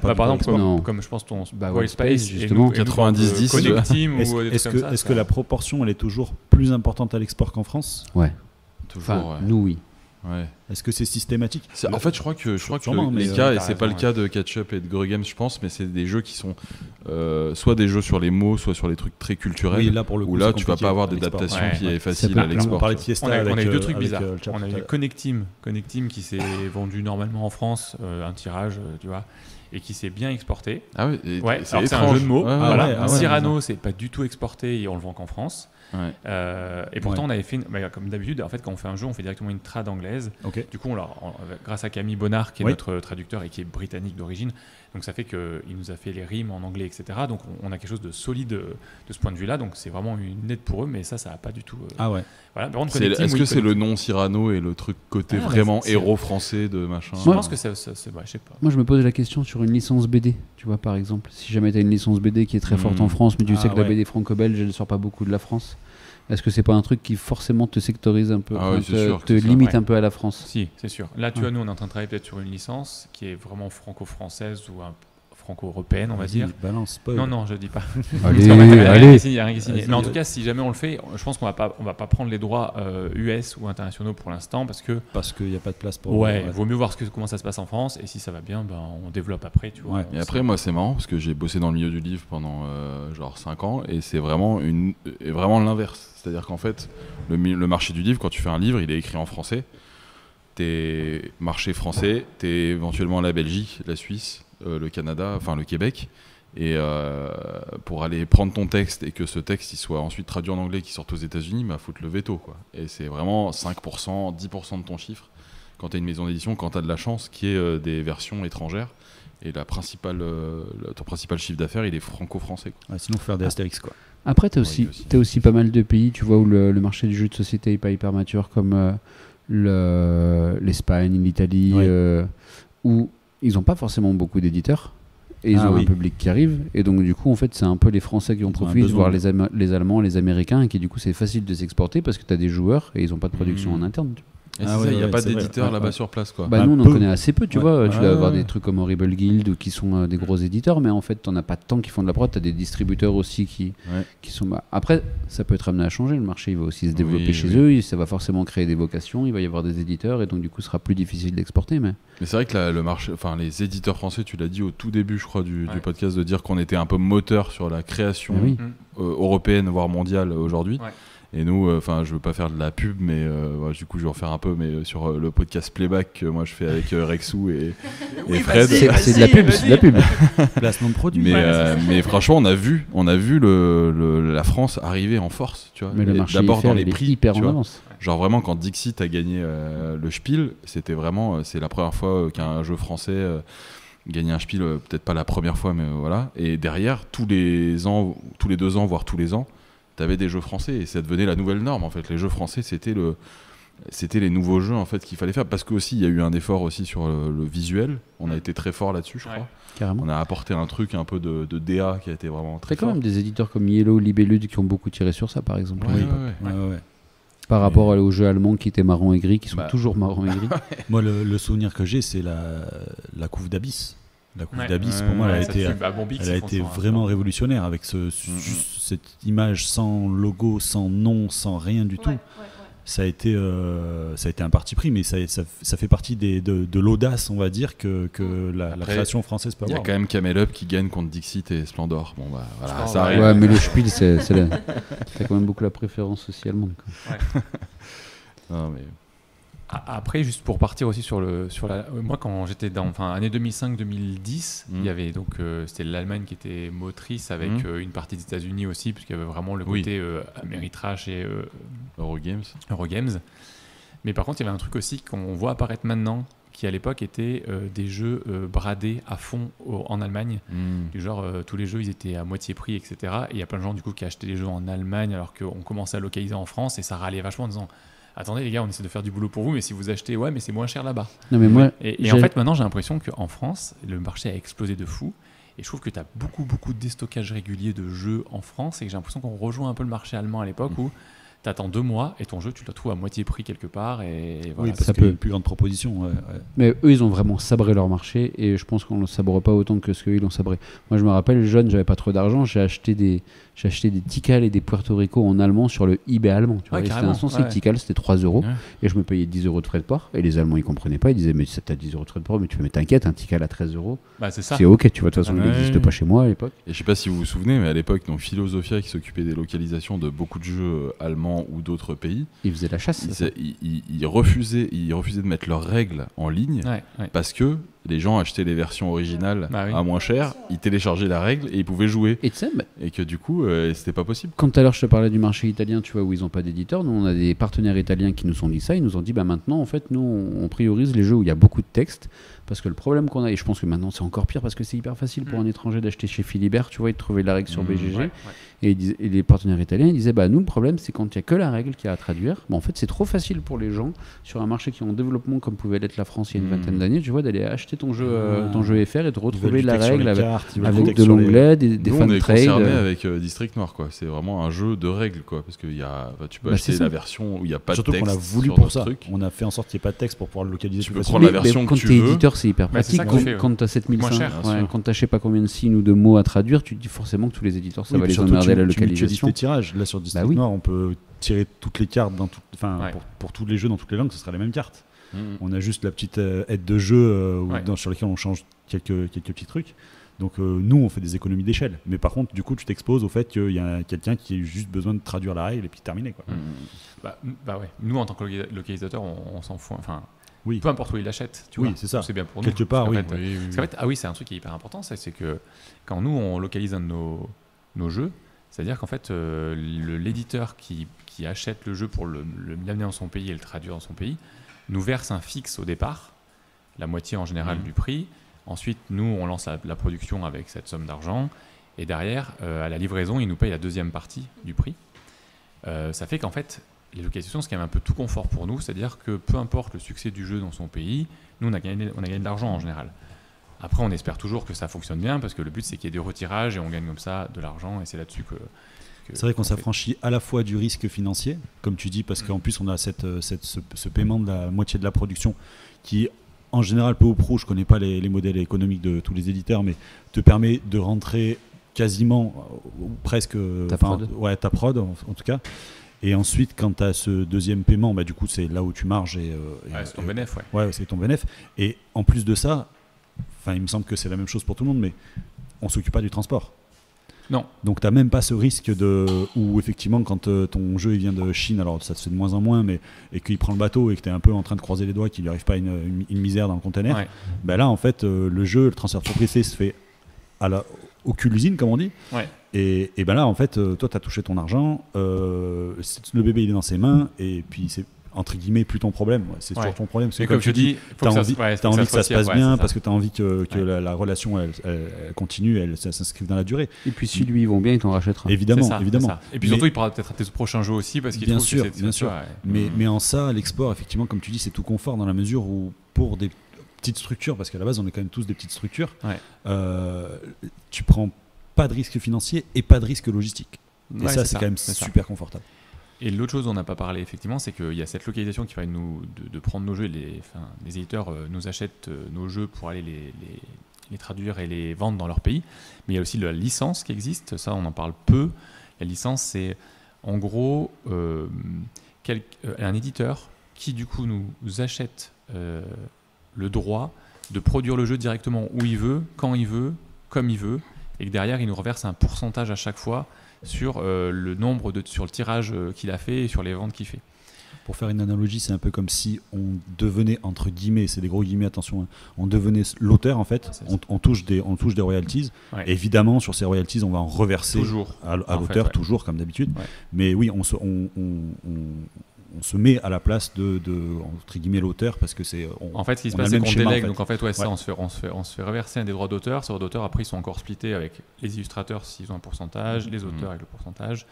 par exemple, comme je pense ton Wildspace, justement, 90-10. Est-ce que la proportion, elle est toujours plus importante à l'export qu'en France? Ouais. Toujours, nous, oui. Ouais. Est-ce que c'est systématique? En fait, je crois que les cas, et c'est pas le cas de Catch Up et de Gros Games, je pense, mais c'est des jeux qui sont soit des jeux sur les mots, soit sur les trucs très culturels. Oui, là, pour le coup, où là, tu vas pas avoir d'adaptation qui est facile à l'export. On parlait de Fiesta. On a eu deux trucs bizarres. On a eu Connectim qui s'est vendu normalement en France, un tirage, tu vois, et qui s'est bien exporté. Ah oui, c'est un jeu de mots. Cyrano, c'est pas du tout exporté et on le vend qu'en France. Et pourtant, on avait fait, comme d'habitude, en fait, quand on fait un jeu, on fait directement une trad anglaise. Du coup, grâce à Camille Bonnard, qui est notre traducteur et qui est britannique d'origine, donc ça fait qu'il nous a fait les rimes en anglais, etc. Donc on a quelque chose de solide de ce point de vue-là. Donc c'est vraiment une aide pour eux, mais ça n'a pas du tout. Voilà. Est-ce que c'est le nom Cyrano et le truc côté vraiment héros français de machin? Je pense que je sais pas. Moi, je me pose la question sur une licence BD, tu vois, par exemple. Si jamais tu as une licence BD qui est très forte en France, mais tu sais que la BD franco-belge, elle ne sort pas beaucoup de la France. Est-ce que c'est pas un truc qui forcément te sectorise un peu, te limite un peu à la France? Si, c'est sûr. Là, tu vois, nous, on est en train de travailler peut-être sur une licence qui est vraiment franco-française ou franco-européenne, on va dire. Balance pas. Non, je dis pas. Allez. Il n'y a rien qui est signé. Mais en tout cas, si jamais on le fait, je pense qu'on va pas prendre les droits US ou internationaux pour l'instant parce qu'il n'y a pas de place pour. Vaut mieux voir comment ça se passe en France, et si ça va bien, on développe après, tu vois. Et après, moi, c'est marrant parce que j'ai bossé dans le milieu du livre pendant genre 5 ans, et c'est vraiment l'inverse. C'est-à-dire qu'en fait, le marché du livre, quand tu fais un livre, il est écrit en français. T'es marché français, t'es éventuellement la Belgique, la Suisse, le Canada, enfin le Québec. Et pour aller prendre ton texte et que ce texte il soit ensuite traduit en anglais, qui sorte aux États-Unis, foutre le veto, quoi. Et c'est vraiment 5%, 10% de ton chiffre quand tu as une maison d'édition, quand tu as de la chance, qui est des versions étrangères. Et ton principal chiffre d'affaires, il est franco-français, quoi. Sinon, faut faire des Astérix, quoi. Après, t'as aussi pas mal de pays, tu vois, où le marché du jeu de société est pas hyper mature, comme l'Espagne, l'Italie, où ils n'ont pas forcément beaucoup d'éditeurs, et ils ont un public qui arrive, et donc du coup, en fait, c'est un peu les Français qui en profitent, voire les Allemands, les Américains, et qui du coup, c'est facile de s'exporter parce que tu as des joueurs et ils n'ont pas de production en interne. Il n'y a pas d'éditeur là-bas sur place, quoi. Nous, on en connaît assez peu, tu vois. Tu dois avoir des trucs comme Horrible Guild ou qui sont des gros éditeurs, mais en fait, t'en as pas tant qui font de la prod. T'as des distributeurs aussi qui sont. Après, ça peut être amené à changer. Le marché, il va aussi se développer chez eux. Ça va forcément créer des vocations. Il va y avoir des éditeurs et donc du coup, ce sera plus difficile d'exporter. Mais c'est vrai que le marché, enfin, les éditeurs français, tu l'as dit au tout début, je crois, du podcast, de dire qu'on était un peu moteur sur la création européenne, voire mondiale aujourd'hui. Et nous, je veux pas faire de la pub, mais du coup je vais en faire un peu, mais sur le podcast Playback que moi je fais avec Rexou et Fred. C'est de la pub, c'est de la pub. Placement de produit. Mais franchement, on a vu la France arriver en force, tu vois. Mais le marché d'abord dans les prix, hyper en avance. Genre vraiment quand Dixit a gagné le Spiel, c'était vraiment, c'est la première fois qu'un jeu français gagnait un Spiel, peut-être pas la première fois, mais voilà. Et derrière, tous les 2 ans, voire tous les ans, t'avais des jeux français et ça devenait la nouvelle norme en fait. Les jeux français c'était les nouveaux jeux en fait qu'il fallait faire, parce que aussi il y a eu un effort aussi sur le visuel. On a été très fort là-dessus, je crois. Carrément. On a apporté un truc un peu de DA qui a été vraiment très fort. T'as quand même des éditeurs comme Yellow, Libellude qui ont beaucoup tiré sur ça par exemple. Ouais. Par rapport aux jeux allemands qui étaient marron et gris, qui sont toujours marron et gris. Moi le souvenir que j'ai, c'est la couve d'Abyss. La couve d'Abyss, pour moi, elle a été vraiment révolutionnaire avec cette image sans logo, sans nom, sans rien du tout. Ça a été un parti pris, mais ça fait partie de l'audace, on va dire, que la création française peut avoir. Il y a quand même Camel Up qui gagne contre Dixit et Splendor. Bon, voilà, ça arrive. Ouais, mais le Spiel, c'est quand même beaucoup la préférence aussi allemande. Non, mais... Après, juste pour partir aussi sur la... Moi, quand j'étais dans année 2005-2010, il y avait donc c'était l'Allemagne qui était motrice avec une partie des États-Unis aussi, puisqu'il y avait vraiment le côté Ameritrash et Eurogames. Mais par contre, il y avait un truc aussi qu'on voit apparaître maintenant, qui à l'époque était des jeux bradés à fond en Allemagne. Du genre, tous les jeux, ils étaient à moitié prix, etc. Et il y a plein de gens du coup qui achetaient des jeux en Allemagne alors qu'on commençait à localiser en France, et ça râlait vachement en disant... Attendez les gars, on essaie de faire du boulot pour vous, mais si vous achetez, mais c'est moins cher là-bas. Non, mais moi, et en fait, maintenant, j'ai l'impression qu'en France, le marché a explosé de fou. Et je trouve que tu as beaucoup de déstockage régulier de jeux en France, et que j'ai l'impression qu'on rejoint un peu le marché allemand à l'époque où tu attends 2 mois et ton jeu, tu le trouves à moitié prix quelque part. Et voilà, oui, parce qu'il y a une plus grande proposition. Mais eux, ils ont vraiment sabré leur marché, et je pense qu'on ne le sabre pas autant que ce qu'ils l'ont sabré. Moi, je me rappelle, jeune, j'avais pas trop d'argent, j'ai acheté des Tikal et des Puerto Rico en allemand sur le eBay allemand. Tu vois, c'était un sens que Tikal, c'était 3 €, et je me payais 10 € de frais de port, et les Allemands, ils comprenaient pas, ils disaient, mais t'as 10 € de frais de port, mais tu fais, mais t'inquiète, un Tikal à 13 €, c'est ok, tu vois, de toute façon, il n'existe pas chez moi à l'époque. Et je sais pas si vous vous souvenez, mais à l'époque, donc Philosophia, qui s'occupait des localisations de beaucoup de jeux allemands ou d'autres pays, ils faisaient la chasse. Ils refusaient de mettre leurs règles en ligne parce que les gens achetaient les versions originales à moins cher, ils téléchargeaient la règle et ils pouvaient jouer. Et que du coup, c'était pas possible. Quand tout à l'heure je te parlais du marché italien, tu vois, où ils n'ont pas d'éditeur, nous on a des partenaires italiens qui nous ont dit ça, ils nous ont dit maintenant en fait nous on priorise les jeux où il y a beaucoup de texte, parce que le problème qu'on a, et je pense que maintenant c'est encore pire parce que c'est hyper facile pour un étranger d'acheter chez Philibert, tu vois, et de trouver la règle sur BGG. Et les partenaires italiens ils disaient nous le problème c'est quand il n'y a que la règle qu'il y a à traduire, en fait c'est trop facile pour les gens sur un marché qui est en développement comme pouvait l'être la France il y a une vingtaine d'années, tu vois, d'aller acheter ton jeu FR et de retrouver la règle avec de l'onglet, des fan trades. On est concerné avec District Noir, quoi. C'est vraiment un jeu de règles, quoi, parce que tu peux acheter la version où il n'y a pas de texte. Surtout qu'on a voulu pour ça. On a fait en sorte qu'il n'y ait pas de texte pour pouvoir le localiser. Tu peux prendre la version que tu veux. Quand tu es éditeur, c'est hyper pratique. Quand tu as 7500, quand tu n'as je sais pas combien de signes ou de mots à traduire, tu te dis forcément que tous les éditeurs ça va les emmerder à la localisation. Des tirages. Là sur District Noir, on peut tirer toutes les cartes pour tous les jeux dans toutes les langues, ce sera les mêmes cartes. On a juste la petite aide de jeu sur laquelle on change quelques petits trucs. Donc nous, on fait des économies d'échelle. Mais par contre, du coup, tu t'exposes au fait qu'il y a quelqu'un qui a juste besoin de traduire la règle et puis terminer, quoi. Nous, en tant que localisateur, on s'en fout. Enfin, peu importe où il l'achète, tu vois. C'est ça. C'est bien pour quelque part, en fait, c'est un truc qui est hyper important. C'est que quand nous, on localise un de nos jeux, c'est-à-dire qu'en fait, l'éditeur qui achète le jeu pour l'amener dans son pays et le traduire dans son pays, nous verse un fixe au départ, la moitié en général du prix. Ensuite, nous, on lance la production avec cette somme d'argent. Et derrière, à la livraison, il nous paye la deuxième partie du prix. Ça fait qu'en fait, les localisations, c'est quand même un peu tout confort pour nous. C'est-à-dire que peu importe le succès du jeu dans son pays, nous, on a gagné de l'argent en général. Après, on espère toujours que ça fonctionne bien, parce que le but, c'est qu'il y ait des retirages et on gagne comme ça de l'argent. Et c'est là-dessus que c'est vrai qu'on s'affranchit à la fois du risque financier, comme tu dis, parce qu'en plus on a ce paiement de la moitié de la production qui, en général, peu ou prou, je connais pas les modèles économiques de tous les éditeurs, mais te permet de rentrer quasiment ou presque ta prod. Ta prod en tout cas. Et ensuite, quand tu as ce deuxième paiement, du coup c'est là où tu marges c'est ton bénéf. C'est ton bénéf. Et en plus de ça, il me semble que c'est la même chose pour tout le monde, mais on s'occupe pas du transport. Non. Donc tu n'as même pas ce risque où effectivement quand ton jeu il vient de Chine, alors ça se fait de moins en moins, et qu'il prend le bateau et que tu es un peu en train de croiser les doigts qu'il lui arrive pas une misère dans le container, là en fait le transfert sur PC se fait au cul de l'usine, comme on dit. Et là en fait toi tu as touché ton argent, le bébé il est dans ses mains, et puis c'est entre guillemets plus ton problème, c'est toujours ton problème, parce que comme je dis, tu as envie que ça se passe bien, parce que tu as envie que la relation elle continue, elle s'inscrive dans la durée. Et puis si lui ils vont bien, il t'en rachètera. Évidemment. Et puis surtout il pourra peut-être à tes prochains jeux aussi, parce qu'il bien sûr. Mais en ça, l'export, effectivement, comme tu dis, c'est tout confort, dans la mesure où pour des petites structures, parce qu'à la base on est quand même tous des petites structures, tu prends pas de risque financier et pas de risque logistique, et ça c'est quand même super confortable. Et l'autre chose dont on n'a pas parlé, effectivement, c'est qu'il y a cette localisation qui permet de prendre nos jeux. Les éditeurs nous achètent nos jeux pour aller les traduire et les vendre dans leur pays. Mais il y a aussi la licence qui existe. Ça, on en parle peu. La licence, c'est en gros un éditeur qui, du coup, nous achète le droit de produire le jeu directement où il veut, quand il veut, comme il veut. Et que derrière, il nous reverse un pourcentage à chaque fois sur le nombre sur le tirage qu'il a fait et sur les ventes qu'il fait. Pour faire une analogie, c'est un peu comme si on devenait, entre guillemets, c'est des gros guillemets, attention, on devenait l'auteur en fait, on touche des royalties. Et évidemment, sur ces royalties, on va en reverser toujours à l'auteur, toujours comme d'habitude. Mais oui, on se met à la place de entre guillemets l'auteur, parce que c'est en fait ce qui se passe, c'est qu'on délègue, donc en fait ça on se fait reverser un des droits d'auteur. Ces droits d'auteur après ils sont encore splittés avec les illustrateurs s'ils ont un pourcentage, les auteurs avec le pourcentage,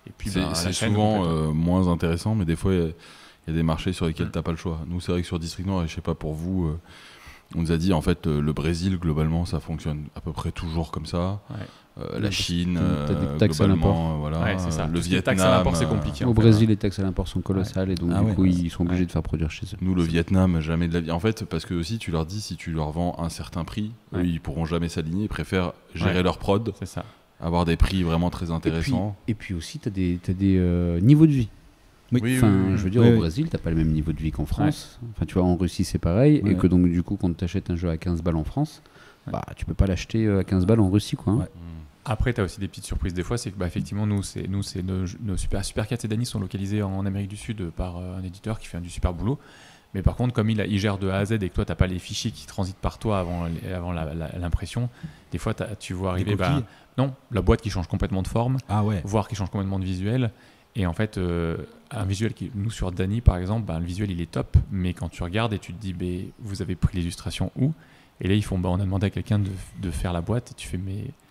et puis c'est souvent moins intéressant, mais des fois il y a des marchés sur lesquels t'as pas le choix. Nous c'est vrai que sur District Noir, et je sais pas pour vous, on nous a dit en fait le Brésil globalement ça fonctionne à peu près toujours comme ça. La Chine, globalement, voilà, c'est ça. Le Vietnam. Les taxes à l'import, c'est compliqué. Au Brésil, les taxes à l'import sont colossales, et donc du coup, ils sont obligés de faire produire chez eux. Nous, le Vietnam, jamais de la vie. En fait, parce que aussi, tu leur dis, si tu leur vends un certain prix, eux, ils pourront jamais s'aligner. Ils préfèrent gérer leur prod, avoir des prix vraiment très intéressants. Et puis aussi, tu as des niveaux de vie. Je veux dire, au Brésil, t'as pas le même niveau de vie qu'en France. Enfin, tu vois, en Russie, c'est pareil, et que donc du coup, quand tu achètes un jeu à 15 balles en France, tu peux pas l'acheter à 15 balles en Russie, quoi. Après, tu as aussi des petites surprises des fois, c'est que effectivement, nous, nos Super 4 et Dany sont localisés en Amérique du Sud par un éditeur qui fait du super boulot. Mais par contre, comme il gère de A à Z et que toi, tu n'as pas les fichiers qui transitent par toi avant l'impression, des fois, tu vois arriver la boîte qui change complètement de forme, voire qui change complètement de visuel. Et en fait, un visuel nous sur Dany, par exemple, le visuel, il est top, mais quand tu regardes et tu te dis, vous avez pris l'illustration où ? Et là, on a demandé à quelqu'un de faire la boîte, et tu fais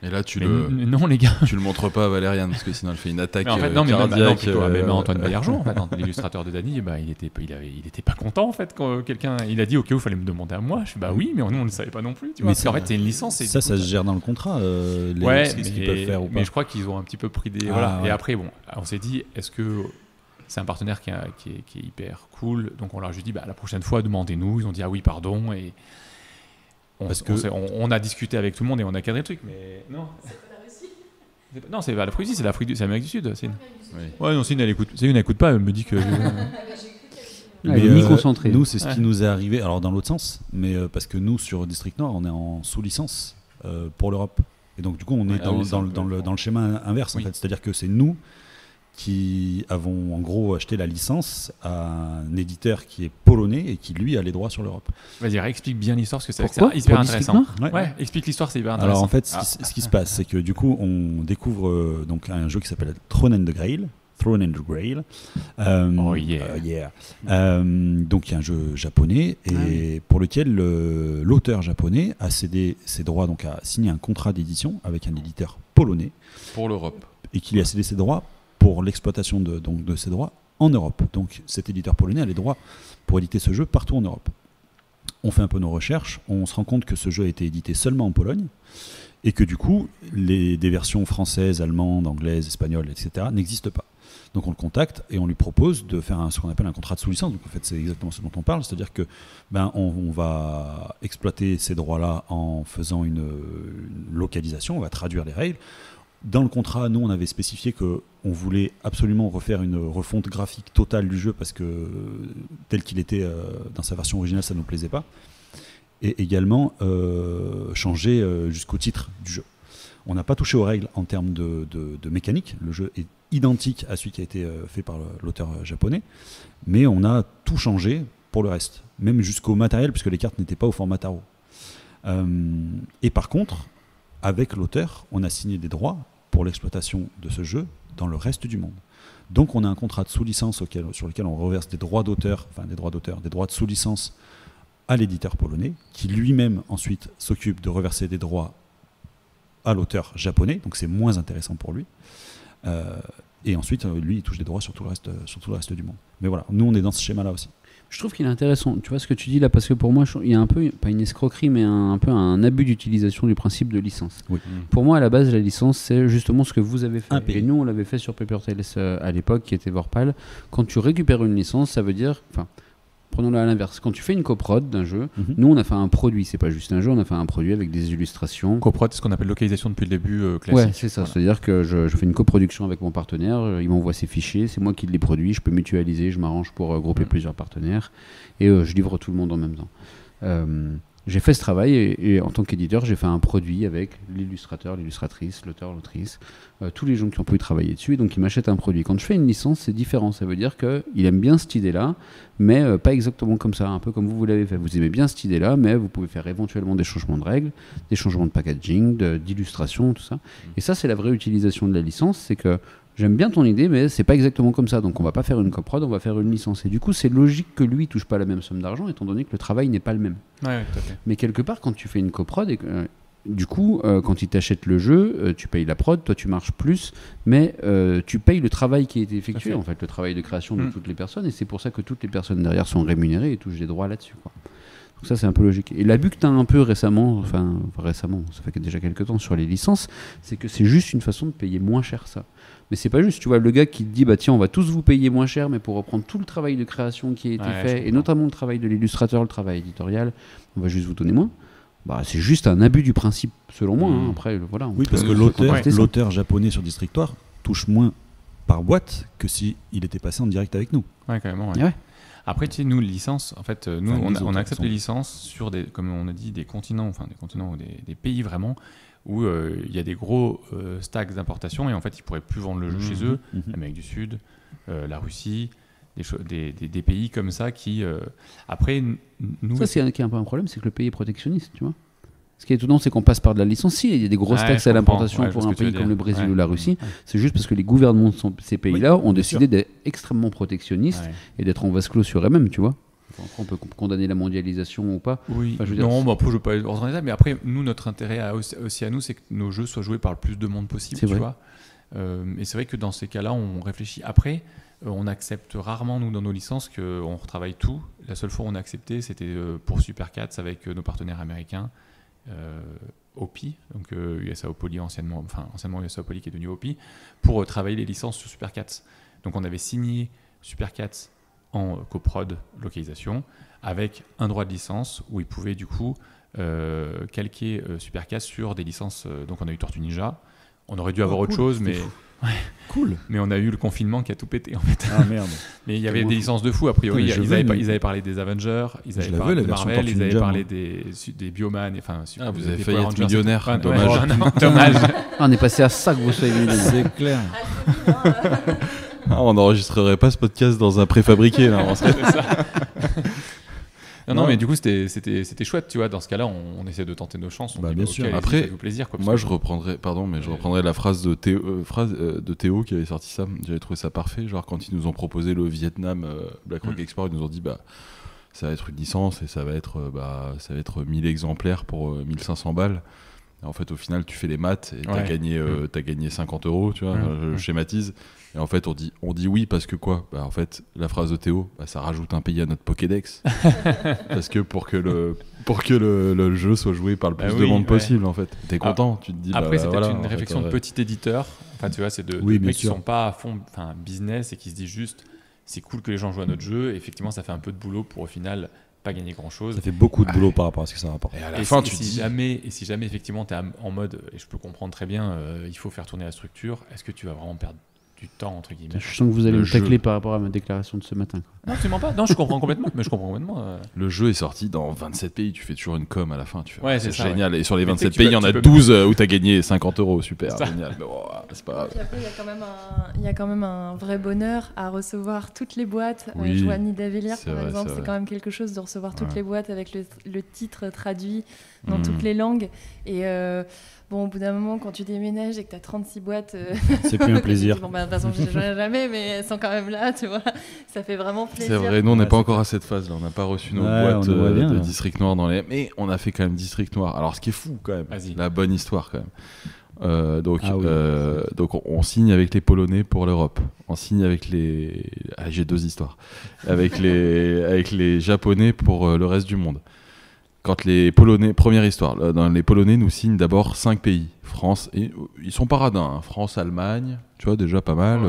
Et là, non, les gars. Tu le montres pas à Valériane, parce que sinon elle fait une attaque cardiaque. Mais Antoine Baillargeon, en fait, l'illustrateur de Dany, il était pas content en fait quand quelqu'un, il a dit ok, il fallait me demander à moi. Je fais oui, mais nous on le savait pas non plus. Tu vois, parce qu'en fait, c'est une licence. Et ça se gère dans le contrat. Ce qu'ils peuvent faire ou pas. Mais je crois qu'ils ont un petit peu pris des. Et après, on s'est dit, est-ce que c'est un partenaire qui est hyper cool, donc on leur a juste dit la prochaine fois, demandez-nous. Ils ont dit ah oui, pardon, et parce on a discuté avec tout le monde et on a cadré le truc, mais non. C'est pas la Russie. Non, c'est pas la Russie, c'est l'Amérique du Sud. Céline. Ouais, non, Céline, elle écoute pas, elle me dit que. Concentré. Nous, c'est ce qui nous est arrivé, alors dans l'autre sens, mais parce que nous, sur District Noir, on est en sous-licence pour l'Europe. Et donc, du coup, on est dans le schéma inverse, en fait. C'est-à-dire que c'est nous qui avons en gros acheté la licence à un éditeur qui est polonais et qui lui a les droits sur l'Europe. Vas-y, explique bien l'histoire, parce que c'est hyper intéressant. Explique l'histoire, c'est hyper intéressant. Alors en fait, ce qui se passe, c'est que du coup, on découvre donc un jeu qui s'appelle Throne and the Grail. Donc il y a un jeu japonais et pour lequel l'auteur japonais a cédé ses droits, donc a signé un contrat d'édition avec un éditeur polonais pour l'Europe, et qui lui a cédé ses droits pour l'exploitation de ces droits en Europe. Donc cet éditeur polonais a les droits pour éditer ce jeu partout en Europe. On fait un peu nos recherches, on se rend compte que ce jeu a été édité seulement en Pologne et que du coup, des versions françaises, allemandes, anglaises, espagnoles, etc. n'existent pas. Donc on le contacte et on lui propose de faire ce qu'on appelle un contrat de sous-licence. Donc en fait, c'est exactement ce dont on parle, c'est-à-dire que on va exploiter ces droits-là en faisant une localisation, on va traduire les règles. Dans le contrat, nous, on avait spécifié qu'on voulait absolument refaire une refonte graphique totale du jeu parce que tel qu'il était dans sa version originale, ça ne nous plaisait pas. Et également changer jusqu'au titre du jeu. On n'a pas touché aux règles en termes de mécanique. Le jeu est identique à celui qui a été fait par l'auteur japonais, mais on a tout changé pour le reste, même jusqu'au matériel, puisque les cartes n'étaient pas au format tarot. Et par contre, avec l'auteur, on a signé des droits pour l'exploitation de ce jeu dans le reste du monde. Donc on a un contrat de sous-licence sur lequel on reverse des droits d'auteur, des droits de sous-licence à l'éditeur polonais, qui lui-même ensuite s'occupe de reverser des droits à l'auteur japonais, donc c'est moins intéressant pour lui. Et ensuite, lui, il touche des droits sur tout le reste du monde. Mais voilà, nous, on est dans ce schéma-là aussi. Je trouve qu'il est intéressant, tu vois ce que tu dis là, parce que pour moi, il y a un peu, pas une escroquerie, mais un peu un abus d'utilisation du principe de licence. Oui. Pour moi, à la base, la licence, c'est justement ce que vous avez fait. Et nous, on l'avait fait sur Paper Tales à l'époque, qui était Vorpal. Quand tu récupères une licence, ça veut dire... Prenons-le à l'inverse. Quand tu fais une coprod d'un jeu, nous on a fait un produit, c'est pas juste un jeu, on a fait un produit avec des illustrations. Coprod, c'est ce qu'on appelle localisation depuis le début classique. Ouais, c'est ça. Voilà. C'est-à-dire que je fais une coproduction avec mon partenaire, il m'envoie ses fichiers, c'est moi qui les produis, je peux mutualiser, je m'arrange pour grouper plusieurs partenaires et je livre tout le monde en même temps. J'ai fait ce travail et en tant qu'éditeur, j'ai fait un produit avec l'illustrateur, l'illustratrice, l'auteur, l'autrice, tous les gens qui ont pu travailler dessus. Et donc, ils m'achètent un produit. Quand je fais une licence, c'est différent. Ça veut dire qu'il aime bien cette idée-là, mais pas exactement comme ça, un peu comme vous l'avez fait. Vous aimez bien cette idée-là, mais vous pouvez faire éventuellement des changements de règles, des changements de packaging, d'illustration, tout ça. Et ça, c'est la vraie utilisation de la licence, c'est que j'aime bien ton idée, mais c'est pas exactement comme ça. Donc on va pas faire une coprod, on va faire une licence. Et du coup, c'est logique que lui touche pas la même somme d'argent, étant donné que le travail n'est pas le même. Ouais, tout à fait. Mais quelque part, quand tu fais une coprod, du coup, quand il t'achète le jeu, tu payes la prod, toi tu marches plus, mais tu payes le travail qui a été effectué, en fait, le travail de création de toutes les personnes. Et c'est pour ça que toutes les personnes derrière sont rémunérées et touchent des droits là-dessus, quoi. Donc ça, c'est un peu logique. Et l'abus que tu as un peu récemment, ça fait déjà quelques temps sur les licences, c'est que c'est juste une façon de payer moins cher ça. Mais c'est pas juste, tu vois, le gars qui te dit, bah tiens, on va tous vous payer moins cher, mais pour reprendre tout le travail de création qui a été fait, et notamment le travail de l'illustrateur, le travail éditorial, on va juste vous donner moins. Bah, c'est juste un abus du principe, selon moi. Hein. Après, voilà. Oui, parce que l'auteur japonais sur Districtoire touche moins par boîte que s'il était passé en direct avec nous. Ouais, carrément. Ouais. Ouais. Après, tu sais, nous, licences, en fait, nous, on accepte les licences sur des, comme on a dit, des continents ou des pays vraiment où il y a des gros stacks d'importation et en fait, ils pourraient plus vendre le jeu chez eux, l'Amérique du Sud, la Russie, des pays comme ça qui, après, nous... Ça, c'est un peu un problème, c'est que le pays est protectionniste, tu vois. Ce qui est étonnant, c'est qu'on passe par de la licence. Si, il y a des grosses taxes à l'importation pour un pays comme le Brésil ou la Russie. C'est juste parce que les gouvernements de ces pays-là ont décidé d'être extrêmement protectionnistes et d'être en vase clos sur eux-mêmes, tu vois. Enfin, on peut condamner la mondialisation ou pas. Oui. Enfin, je veux dire, non, après, je veux pas être ordonné ça, mais après, nous, notre intérêt aussi à nous, c'est que nos jeux soient joués par le plus de monde possible, tu vois. Et c'est vrai que dans ces cas-là, on réfléchit. Après, on accepte rarement, nous, dans nos licences, qu'on retravaille tout. La seule fois où on a accepté, c'était pour Super Cats avec nos partenaires américains. OPI, donc USAopoly anciennement USAopoly qui est devenu OPI, pour travailler les licences sur Super Cats. Donc on avait signé Super Cats en coprod localisation avec un droit de licence où ils pouvaient du coup calquer Super Cats sur des licences. Donc on a eu Tortue Ninja, on aurait dû avoir autre chose, mais cool. Mais on a eu le confinement qui a tout pété en fait. Ah merde. Mais il y avait des licences de fou a priori. Ils avaient parlé des Avengers, ils avaient parlé de Marvel, ils avaient parlé des Bioman. Enfin, vous avez failli être millionnaire. Dommage. On est passé à ça que vous soyez millionnaire. C'est clair. On n'enregistrerait pas ce podcast dans un préfabriqué là. Non, mais du coup, c'était chouette, tu vois. Dans ce cas-là, on essaie de tenter nos chances. Bien sûr. Okay, après, ça fait plaisir, quoi, moi, je reprendrais la phrase de Théo qui avait sorti ça. J'avais trouvé ça parfait. Genre, quand ils nous ont proposé le Vietnam Black Rock Export, ils nous ont dit, ça va être une licence et ça va être 1000 exemplaires pour 1500 balles. Et en fait, au final, tu fais les maths et t'as gagné 50 €, tu vois. Je schématise. Et en fait, on dit oui parce que quoi ? En fait, la phrase de Théo, ça rajoute un pays à notre Pokédex. Parce que pour que pour que le jeu soit joué par le plus de monde possible, en fait. T'es content, tu te dis. Après, c'est peut-être une réflexion de petit éditeur. Enfin, tu vois, c'est de mecs qui sont pas à fond business et qui se disent juste c'est cool que les gens jouent à notre jeu. Et effectivement, ça fait un peu de boulot pour au final pas gagner grand chose. Ça fait beaucoup de boulot par rapport à ce que ça rapporte. Et à la fin, si jamais effectivement tu es en mode, et je peux comprendre très bien, il faut faire tourner la structure, est-ce que tu vas vraiment perdre du temps entre guillemets? Je sens que vous allez me tacler par rapport à ma déclaration de ce matin. Non, absolument pas. Non, je comprends complètement. Mais je comprends complètement. Le jeu est sorti dans 27 pays. Tu fais toujours une com à la fin. Tu fais, ouais, c'est génial. Ouais. Et sur les 27 pays, il y en a 12 où tu as gagné 50 €. Super, génial. Mais c'est pas grave. Et puis après, il y a quand même un vrai bonheur à recevoir toutes les boîtes. Je vois Nidavellir, par exemple. C'est quand même quelque chose de recevoir toutes les boîtes avec le titre traduit dans toutes les langues. Et bon, au bout d'un moment, quand tu déménages et que tu as 36 boîtes, c'est plus un plaisir. Bon, de toute façon, je les jouerai jamais, mais elles sont quand même là, tu vois. Ça fait vraiment plaisir. C'est vrai, nous, on n'est pas encore à cette phase-là. On n'a pas reçu nos boîtes de District Noir dans les. Mais on a fait quand même District Noir. Alors, ce qui est fou, quand même, la bonne histoire, quand même. Donc, on signe avec les Polonais pour l'Europe. On signe avec les. Ah, j'ai 2 histoires. Avec les Japonais pour le reste du monde. Quand les Polonais, première histoire, les Polonais nous signent d'abord 5 pays. France, et ils sont pas radins. France, Allemagne, tu vois, déjà pas mal.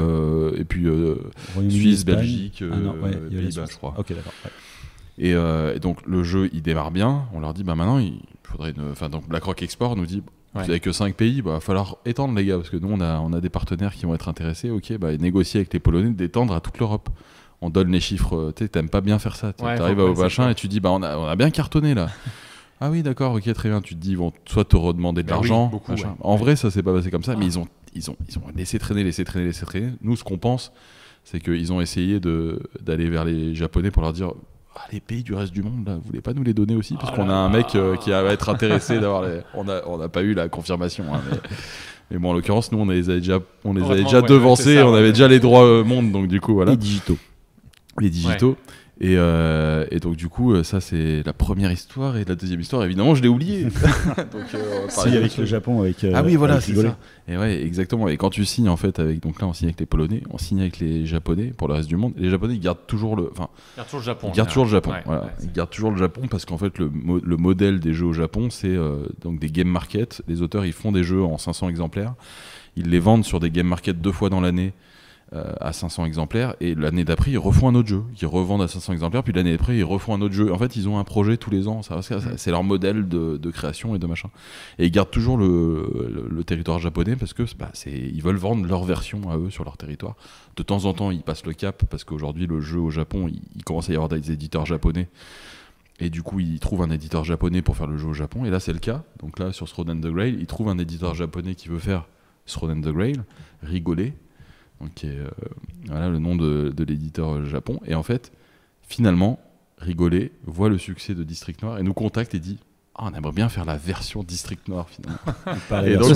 Et puis Suisse, Belgique, Pays-Bas, je crois. Ok, d'accord. Ouais. Et donc le jeu, il démarre bien. On leur dit, maintenant, il faudrait donc BlackRock Export nous dit, vous avez que 5 pays, il va falloir étendre, les gars, parce que nous, on a des partenaires qui vont être intéressés. Ok, négocier avec les Polonais d'étendre à toute l'Europe. On donne les chiffres, tu t'aimes pas bien faire ça. Tu arrives au machin et tu dis, on a bien cartonné là. Ah oui, d'accord, ok, très bien. Tu te dis, ils vont soit te redemander de l'argent. Oui, en vrai, ça s'est pas passé comme ça, mais ils ont laissé traîner. Nous, ce qu'on pense, c'est qu'ils ont essayé d'aller vers les Japonais pour leur dire, les pays du reste du monde, là, vous voulez pas nous les donner aussi? Parce qu'on a un mec qui va être intéressé d'avoir les. On n'a pas eu la confirmation, hein, mais bon, en l'occurrence, nous, on les avait déjà devancés, on avait déjà les droits monde, donc du coup, voilà. Les digitaux. Et donc du coup ça c'est la première histoire, et la deuxième histoire évidemment je l'ai oublié. Si, avec le Japon, ah oui voilà, c'est ça. Et ouais, exactement. Et quand tu signes en fait donc là on signe avec les Polonais, on signe avec les Japonais pour le reste du monde. Et les Japonais ils gardent toujours le Japon. Ils gardent toujours le Japon parce qu'en fait le modèle des jeux au Japon c'est donc des game market. Les auteurs ils font des jeux en 500 exemplaires, ils les vendent sur des game market 2 fois dans l'année. À 500 exemplaires, et l'année d'après ils refont un autre jeu, ils revendent à 500 exemplaires, puis l'année d'après ils refont un autre jeu. En fait ils ont un projet tous les ans, c'est leur modèle de création et de machin, et ils gardent toujours le territoire japonais parce que ils veulent vendre leur version à eux sur leur territoire. De temps en temps ils passent le cap parce qu'aujourd'hui le jeu au Japon il commence à y avoir des éditeurs japonais, et du coup ils trouvent un éditeur japonais pour faire le jeu au Japon, et là c'est le cas. Donc là sur Throne and the Grail ils trouvent un éditeur japonais qui veut faire Throne and the Grail, rigoler, qui est le nom de l'éditeur Japon. Et en fait, finalement, Rigolet voit le succès de District Noir et nous contacte et dit on aimerait bien faire la version District Noir finalement. Et donc,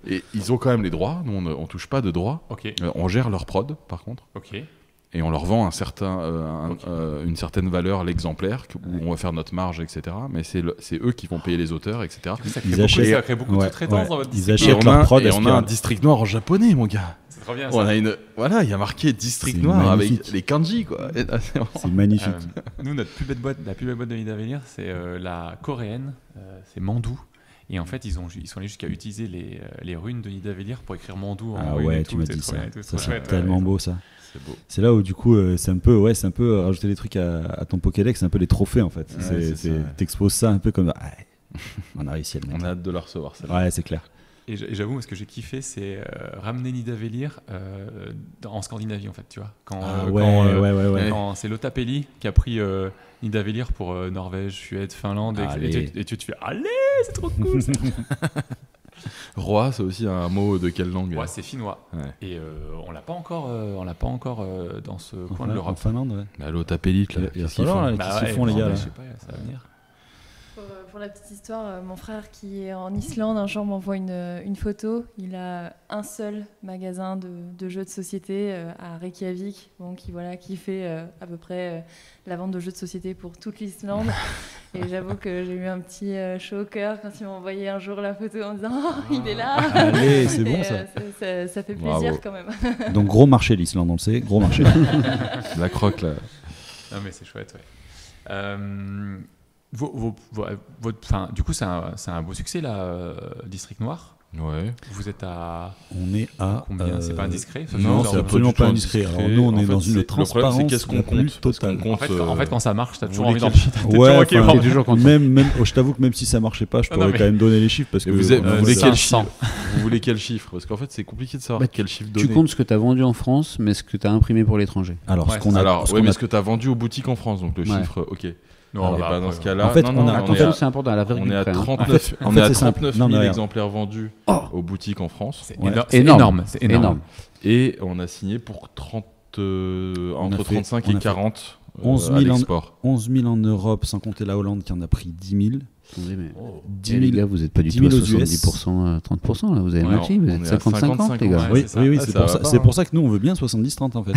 et ils ont quand même les droits, nous on touche pas de droits. On gère leur prod par contre. Et on leur vend une certaine valeur l'exemplaire où on va faire notre marge, etc. Mais c'est eux qui vont payer les auteurs, etc. Ça crée beaucoup de sous-traitance dans votre District. Ils achètent leur prod. Et on a un District Noir en japonais, mon gars. C'est trop bien, ça. Il y a marqué District Noir avec les kanji, quoi. C'est magnifique. Nous, la plus belle boîte de Nidavellir, c'est la coréenne, c'est Mandou. Et en fait, ils sont allés jusqu'à utiliser les runes de Nidavellir pour écrire Mandou en runes. Tu m'as dit ça. C'est tellement beau, ça. C'est là où du coup c'est un peu rajouter des trucs à ton Pokédex, c'est un peu les trophées en fait. T'exposes ça un peu comme on a réussi à le mettre. On a hâte de la recevoir, ça. Ouais, c'est clair. Et j'avoue, ce que j'ai kiffé, c'est ramener Nidavellir en Scandinavie, en fait, tu vois. Quand c'est Lotapeli qui a pris Nidavellir pour Norvège, Suède, Finlande, et tu te fais allez, c'est trop cool. Roi, c'est aussi un mot de quelle langue? Ouais, c'est finnois. Ouais. Et on l'a pas encore dans ce coin de l'Europe. En Finlande, ouais. L'Otapeli, qu'est-ce qu'ils font, les gars là? Je sais pas, ça va venir. Pour la petite histoire, mon frère qui est en Islande un jour m'envoie une photo. Il a un seul magasin de jeux de société à Reykjavik, qui fait à peu près la vente de jeux de société pour toute l'Islande. Et j'avoue que j'ai eu un petit chaud au cœur quand il m'a envoyé un jour la photo en disant il est là. Allez, c'est bon ça. Ça fait plaisir quand même. Donc gros marché l'Islande, on le sait, gros marché. La croque là. Non mais c'est chouette, ouais. Du coup, c'est un beau succès, là, District Noir. Ouais. Vous êtes à. On est à. Combien c'est pas indiscret? Non, c'est absolument pas indiscret. Alors, nous, on est dans une transparence. C'est qu'est-ce qu'on compte totale. En fait, quand ça marche, t'as toujours envie d'en chier. Ouais, je t'avoue que même si ça marchait pas, je pourrais quand même donner les chiffres parce que. Vous voulez quel chiffre? Vous voulez quel chiffre? Parce qu'en fait, c'est compliqué de savoir quel chiffre donner. Tu comptes ce que tu as vendu en France, mais ce que tu as imprimé pour l'étranger. Alors, ce qu'on a. Alors, oui, mais ce que tu as vendu aux boutiques en France, donc le chiffre, ok. Non, dans ce cas-là, en fait, c'est important, à la on est à 39 000 exemplaires vendus aux boutiques en France. C'est énorme. Et on a signé pour entre 35 et 40 à l'export. 11 000 en Europe, sans compter la Hollande qui en a pris 10 000. 10 000, les gars, vous n'êtes pas du tout à 70%, 30%, là, vous avez moitié, vous êtes 50-50, les gars. Oui, c'est pour ça que nous, on veut bien 70-30 en fait.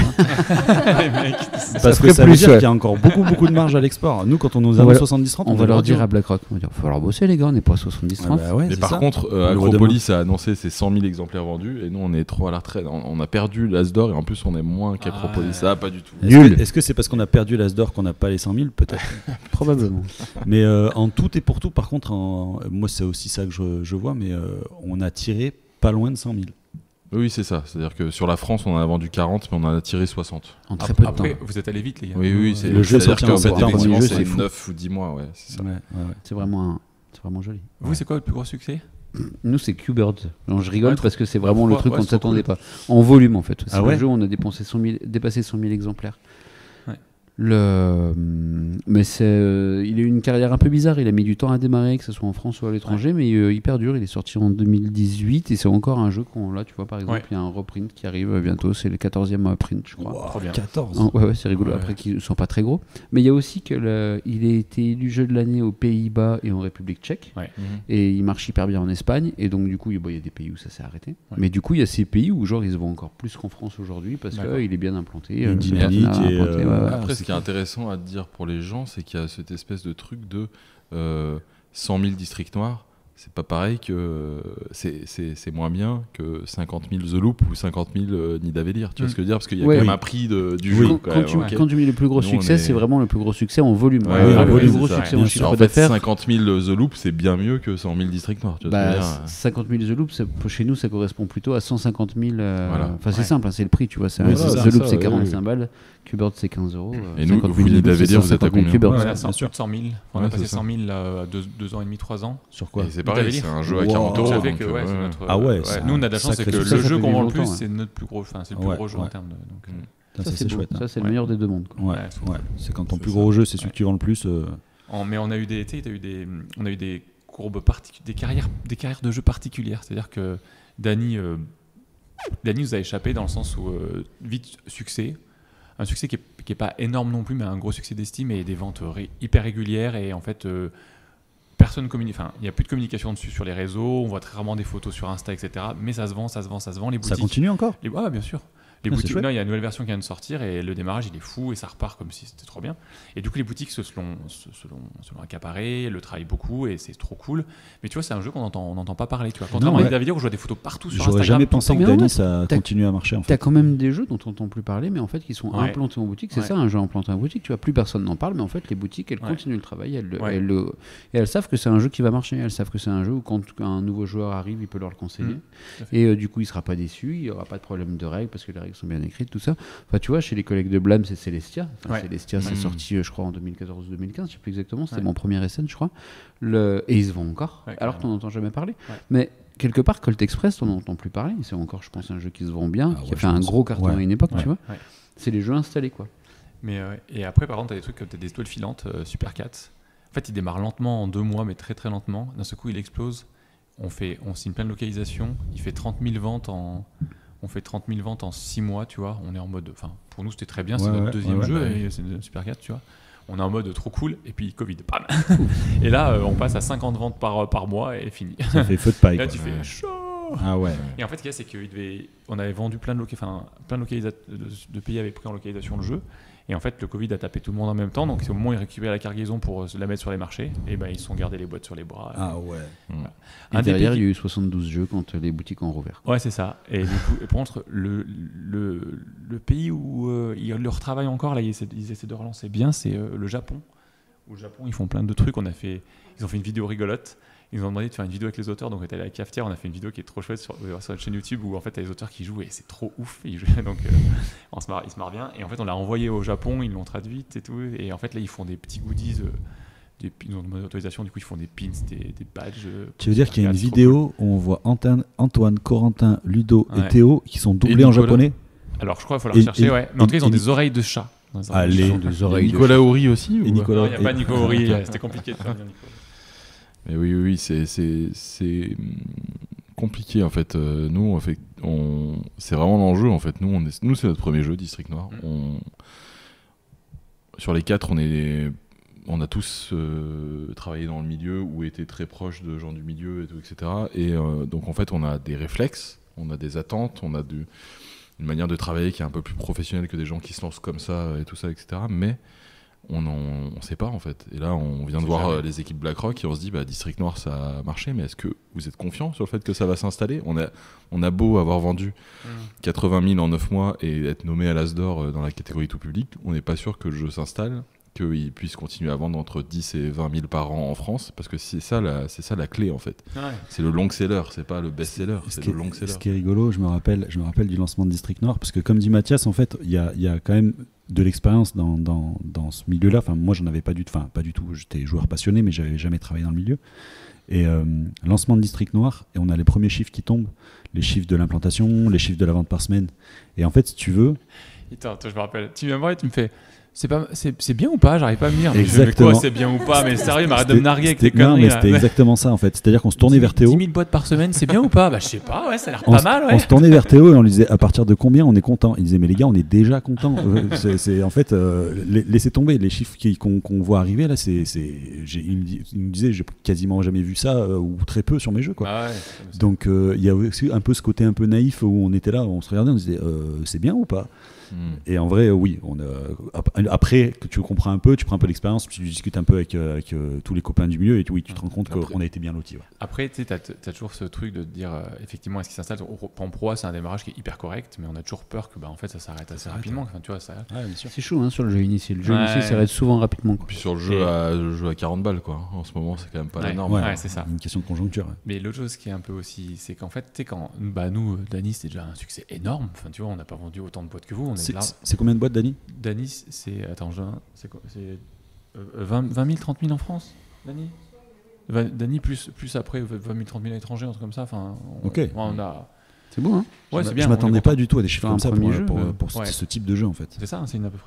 Parce que ça veut dire qu'il y a encore beaucoup de marge à l'export. Nous, quand on nous annonce 70-30, on va leur dire à BlackRock, il va falloir bosser, les gars, on n'est pas à 70-30. Mais par contre, Acropolis a annoncé ses 100 000 exemplaires vendus, et nous, on est trop à la retraite. On a perdu l'Asdor, et en plus, on est moins qu'Acropolis. Ça, pas du tout. Est-ce que c'est parce qu'on a perdu l'Asdor qu'on n'a pas les 100 000? Peut-être. Probablement. Mais en tout et pour tout, par contre, moi c'est aussi ça que je vois, mais on a tiré pas loin de 100 000. Oui, c'est ça. C'est-à-dire que sur la France, on en a vendu 40, mais on en a tiré 60. En très peu de temps. Après, vous êtes allé vite, les gars. Oui, c'est le jeu sorti en septembre. C'est 9 ou 10 mois, ouais, c'est ça. C'est vraiment joli. Vous, c'est quoi le plus gros succès? Nous, c'est Q-Bird. Je rigole parce que c'est vraiment le truc qu'on ne s'attendait pas. En volume, en fait. C'est le jeu où on a dépassé 100 000 exemplaires. Mais il a eu une carrière un peu bizarre. Il a mis du temps à démarrer, que ce soit en France ou à l'étranger, mais il perdure. Il est sorti en 2018 et c'est encore un jeu là, tu vois, par exemple, il y a un reprint qui arrive bientôt. C'est le 14e print, je crois. Wow, trop bien. 14. Ouais, c'est rigolo. Après, qu'ils sont pas très gros. Mais il y a aussi il a été élu jeu de l'année aux Pays-Bas et en République tchèque. Et il marche hyper bien en Espagne. Et donc, du coup, il y a des pays où ça s'est arrêté. Mais du coup, il y a ces pays où genre ils se vendent encore plus qu'en France aujourd'hui parce qu'il est bien implanté. Une dynamique. Après, ce qui est intéressant à dire pour les gens, c'est qu'il y a cette espèce de truc de 100 000 districts noirs. C'est pas pareil que c'est moins bien que 50 000 The Loop ou 50 000 Nidavellir. Tu vois ce que je veux dire? Parce qu'il y a quand même un prix du jeu. Quand tu mets le plus gros succès, c'est vraiment le plus gros succès en volume. Le plus gros succès en chiffre d'affaires. 50 000 The Loop, c'est bien mieux que 100 000 districts noirs. 50 000 The Loop, chez nous, ça correspond plutôt à 150 000. Enfin, c'est simple, c'est le prix, tu vois. The Loop, c'est 45 balles. Q-Bird, c'est 15 €. Et nous, vous, Nidavellir, vous êtes à combien? On a 100 000. On a passé 100 000 2 ans et demi, 3 ans. Sur quoi? C'est pareil, c'est un jeu à 40 €. Nous, on a de la chance, c'est que le jeu qu'on vend le plus, c'est notre plus gros, c'est le plus gros jeu en termes de. Ça, c'est chouette. Ça, c'est le meilleur des deux mondes. C'est quand ton plus gros jeu, c'est celui que tu vends le plus. Mais on a eu des courbes des carrières de jeux particulières. C'est-à-dire que Dany nous a échappé dans le sens où vite succès. Un succès qui est pas énorme non plus, mais un gros succès d'estime et des ventes hyper régulières. Et en fait, personne communique. Enfin, il n'y a plus de communication dessus sur les réseaux. On voit très rarement des photos sur Insta, etc. Mais ça se vend. Les boutiques. Ça continue encore? Bien sûr. Les boutiques, là, il y a une nouvelle version qui vient de sortir et le démarrage, il est fou et ça repart comme si c'était trop bien. Et du coup, les boutiques se l'ont accaparé, le travaillent beaucoup et c'est trop cool. Mais tu vois, c'est un jeu qu'on n'entend pas parler. Tu vois. Contrairement à Nidavellir où je vois des photos partout sur Instagram. J'aurais jamais pensé que Dany, ça continue à marcher. T'as quand même des jeux dont on n'entend plus parler, mais en fait, qui sont implantés en boutique. C'est ça, un jeu implanté en boutique. Tu vois, plus personne n'en parle, mais en fait, les boutiques, elles continuent le travail. Et elles savent que c'est un jeu qui va marcher. Elles savent que c'est un jeu où quand un nouveau joueur arrive, il peut leur le conseiller. Et du coup, il sera pas déçu. Il y aura pas de problème de règles parce que les règles sont bien écrites, tout ça. Enfin, tu vois, chez les collègues de Blam, c'est Celestia. Celestia, c'est sorti, je crois, en 2014 ou 2015, je sais plus exactement. C'était mon premier SN, je crois. Et ils se vendent encore, alors qu'on n'entend jamais parler. Mais quelque part, Colt Express, on n'entend plus parler. C'est encore, je pense, un jeu qui se vend bien, qui a fait un gros carton à une époque, tu vois. C'est les jeux installés, quoi. Mais et après, par contre, t'as des trucs comme t'as des étoiles filantes, Super Cats. En fait, il démarre lentement en 2 mois, mais très très lentement. D'un seul coup, il explose. On signe plein de localisations. Il fait 30 000 ventes on fait 30 000 ventes en 6 mois, tu vois. On est en mode. Enfin, pour nous, c'était très bien. C'est notre deuxième jeu et c'est Super 4, tu vois. On est en mode trop cool. Et puis, Covid, bam. Et là, on passe à 50 ventes par mois et fini. Ça fait feu de paille. Et là, tu fais chaud. Ah ouais. Et en fait, ce qu'il y a, c'est qu'on avait vendu plein de pays avaient pris en localisation le jeu. Et en fait, le Covid a tapé tout le monde en même temps. Donc, c'est au moment où ils récupèrent la cargaison pour la mettre sur les marchés. Et ben, ils se sont gardés les boîtes sur les bras. Ah ouais. Voilà. Et derrière, il y a eu 72 jeux quand les boutiques ont rouvert. Ouais, c'est ça. Et du coup, par contre, le pays où ils le retravaillent encore, là, ils essaient de relancer bien, c'est le Japon. au Japon, ils font plein de trucs. Ils ont fait une vidéo rigolote. Ils nous ont demandé de faire une vidéo avec les auteurs, donc on est allé à la cafetière, on a fait une vidéo qui est trop chouette sur la chaîne YouTube où en fait il y a les auteurs qui jouent et c'est trop ouf. Ils jouent, donc ils se marrent bien. Et en fait on l'a envoyé au Japon, ils l'ont traduite et tout. Et en fait là ils font des petits goodies, ils ont demandé d'autorisation, du coup ils font des pins, des badges. Tu veux dire qu'il y a une vidéo où on voit Antoine, Corentin, Ludo et Théo qui sont doublés en japonais? Alors je crois qu'il faut la rechercher, ouais. Mais en tout cas ils ont des oreilles de chat. Des oreilles Nicolas Horry aussi et Nicolas, non, il n'y a pas Nicolas Horry, c'était compliqué de faire bien Nicolas. Mais oui, c'est compliqué en fait. Nous, en fait, c'est vraiment l'enjeu en fait. Nous, c'est notre premier jeu, District Noir. Sur les 4, on a tous travaillé dans le milieu ou été très proches de gens du milieu et tout, etc. Et donc en fait, on a des réflexes, on a des attentes, on a une manière de travailler qui est un peu plus professionnelle que des gens qui se lancent comme ça et tout ça, etc. Mais on sait pas en fait. Et là, on vient de voir les équipes BlackRock et on se dit, District Noir, ça a marché, mais est-ce que vous êtes confiant sur le fait que ça va s'installer ? On a beau avoir vendu 80 000 en 9 mois et être nommé à l'As d'Or dans la catégorie tout public, on n'est pas sûr que le jeu s'installe, qu'il puisse continuer à vendre entre 10 et 20 000 par an en France, parce que c'est ça la clé en fait. Ouais. C'est le long seller, c'est pas le best seller, c'est le long seller. Ce qui est rigolo, je me rappelle du lancement de District Noir, parce que comme dit Mathias, en fait, il y a quand même de l'expérience dans ce milieu-là. Enfin, moi, j'en avais pas du tout. J'étais joueur passionné, mais j'avais jamais travaillé dans le milieu. Et lancement de District Noir, et on a les premiers chiffres qui tombent, les chiffres de l'implantation, les chiffres de la vente par semaine. Et en fait, si tu veux... Attends, je me rappelle. Tu viens me voir et tu me fais... C'est bien ou pas? J'arrive pas à me dire. Exactement. Mais quoi, c'est bien ou pas? Mais sérieux, m'arrête de me narguer avec tes conneries. Non, mais c'était exactement ça en fait. C'est-à-dire qu'on se tournait vers Théo. 10 000 boîtes par semaine, c'est bien ou pas? Je sais pas, ouais, ça a l'air pas mal. Ouais. On se tournait vers Théo et on lui disait à partir de combien on est content. Il disait mais les gars, on est déjà content. En fait, laissez tomber les chiffres qu'on voit arriver là. Il me disait j'ai quasiment jamais vu ça ou très peu sur mes jeux quoi. Ah ouais, donc il y a aussi un peu ce côté un peu naïf où on était là, on se regardait, on se disait c'est bien ou pas? Et en vrai, oui. Après que tu comprends un peu, tu prends un peu d'expérience, tu discutes un peu avec tous les copains du milieu et oui, tu te rends compte qu'on a été bien lotis. Ouais. Après, tu as toujours ce truc de te dire effectivement, est-ce qu'il s'installe en pro, c'est un démarrage qui est hyper correct, mais on a toujours peur que en fait, ça s'arrête assez rapidement. Enfin, tu vois, c'est chaud sur le jeu initial. Le jeu initial s'arrête souvent rapidement. Quoi. Puis sur le jeu à 40 balles, quoi. En ce moment, c'est quand même pas la norme. Ouais, c'est ça. Une question de conjoncture. Ouais. Mais l'autre chose qui est un peu aussi, c'est qu'en fait, quand nous, Dany, c'était déjà un succès énorme. Enfin, tu vois, on n'a pas vendu autant de boîtes que vous. C'est combien de boîtes, Dany? Dany, c'est. Attends, c'est quoi? C'est 20 000, 30 000 en France, Dany? Dany plus après 20 000, 30 000 à l'étranger, un truc comme ça. Enfin, on a. C'est bon, hein? Ouais, c'est bien. Je m'attendais pas du tout à des chiffres comme ça pour ce type de jeu, en fait. C'est ça, c'est à peu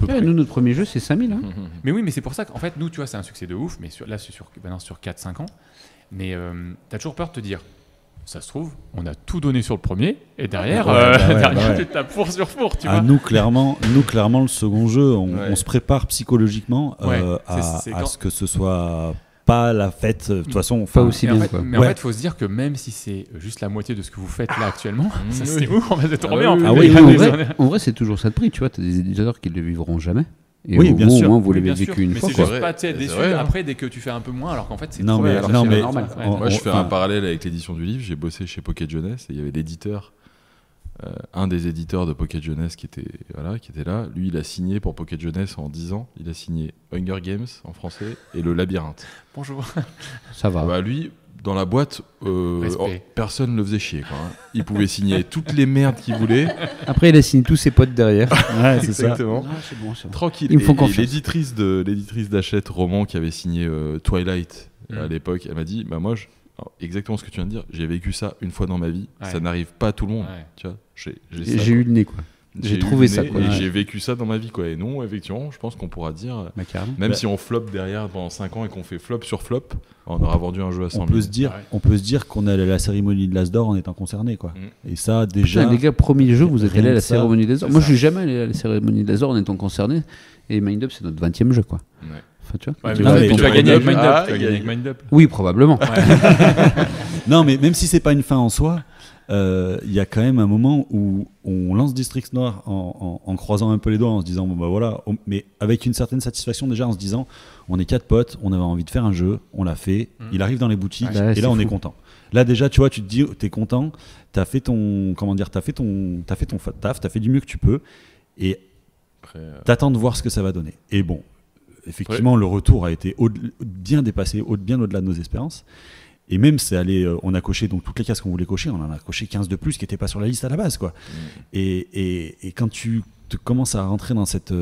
près. Nous, notre premier jeu, c'est 5 000. Hein. Mais oui, mais c'est pour ça qu'en fait, nous, tu vois, c'est un succès de ouf, mais là, c'est maintenant sur 4-5 ans. Mais t'as toujours peur de te dire, ça se trouve, on a tout donné sur le premier, et derrière, tu tapes four sur four, tu vois. Nous, clairement, le second jeu, on se prépare psychologiquement à ce que ce soit pas la fête, de toute façon. Pas aussi bien, quoi. Mais en fait, il faut se dire que même si c'est juste la moitié de ce que vous faites là actuellement, ça c'est ouf, on va se tourner en en vrai, c'est toujours ça de prix, tu vois. Tu as des éditeurs qui ne le vivront jamais. Et oui, bien sûr. Au moins, vous l'avez vécu une fois. Mais c'est juste pas être déçu après dès que tu fais un peu moins, alors qu'en fait, c'est normal. Moi, je fais un parallèle avec l'édition du livre. J'ai bossé chez Pocket Jeunesse et il y avait l'éditeur, un des éditeurs de Pocket Jeunesse qui était là. Lui, il a signé pour Pocket Jeunesse en 10 ans. Il a signé Hunger Games en français et Le Labyrinthe. Bonjour. Ça va. Lui, dans la boîte, personne ne le faisait chier. Quoi, hein. Il pouvait signer toutes les merdes qu'il voulait. Après, il a signé tous ses potes derrière. Ouais, c'est exactement. Ça. C'est bon. Tranquille. Il me faut confiance. L'éditrice d'Hachette Roman qui avait signé Twilight à l'époque, elle m'a dit moi, exactement ce que tu viens de dire, j'ai vécu ça une fois dans ma vie. Ouais. Ça n'arrive pas à tout le monde. Ouais. Tu vois, j'ai eu le nez, quoi. J'ai trouvé ça, quoi. Et j'ai vécu ça dans ma vie, quoi. Et non, effectivement, je pense qu'on pourra dire, même si on floppe derrière pendant 5 ans et qu'on fait flop sur flop, on aura vendu un jeu à 100 000. On peut se dire qu'on est allé à la cérémonie de l'As d'Or en étant concerné, quoi. Et ça, déjà. Putain, les gars, premier jeu, vous êtes allé à la cérémonie de l'As d'Or. Moi, je suis jamais allé à la cérémonie de l'As d'Or en étant concerné. Et Mind Up, c'est notre 20e jeu, quoi. Ouais. Enfin, tu vois. Tu vas gagner avec Mind Up. Oui, probablement. Non, mais même si c'est pas une fin en soi. Il y a quand même un moment où on lance District Noir en croisant un peu les doigts, en se disant mais avec une certaine satisfaction déjà, en se disant on est 4 potes, on avait envie de faire un jeu, on l'a fait, il arrive dans les boutiques et là on est content. Là déjà tu vois, tu te dis t'es content, t'as fait ton taf, t'as fait du mieux que tu peux et t'attends de voir ce que ça va donner. Et bon, effectivement, le retour a été bien dépassé, bien au-delà de nos espérances. Et même, on a coché donc toutes les cases qu'on voulait cocher, on en a coché 15 de plus qui n'étaient pas sur la liste à la base, quoi. Et quand tu commences à rentrer dans cette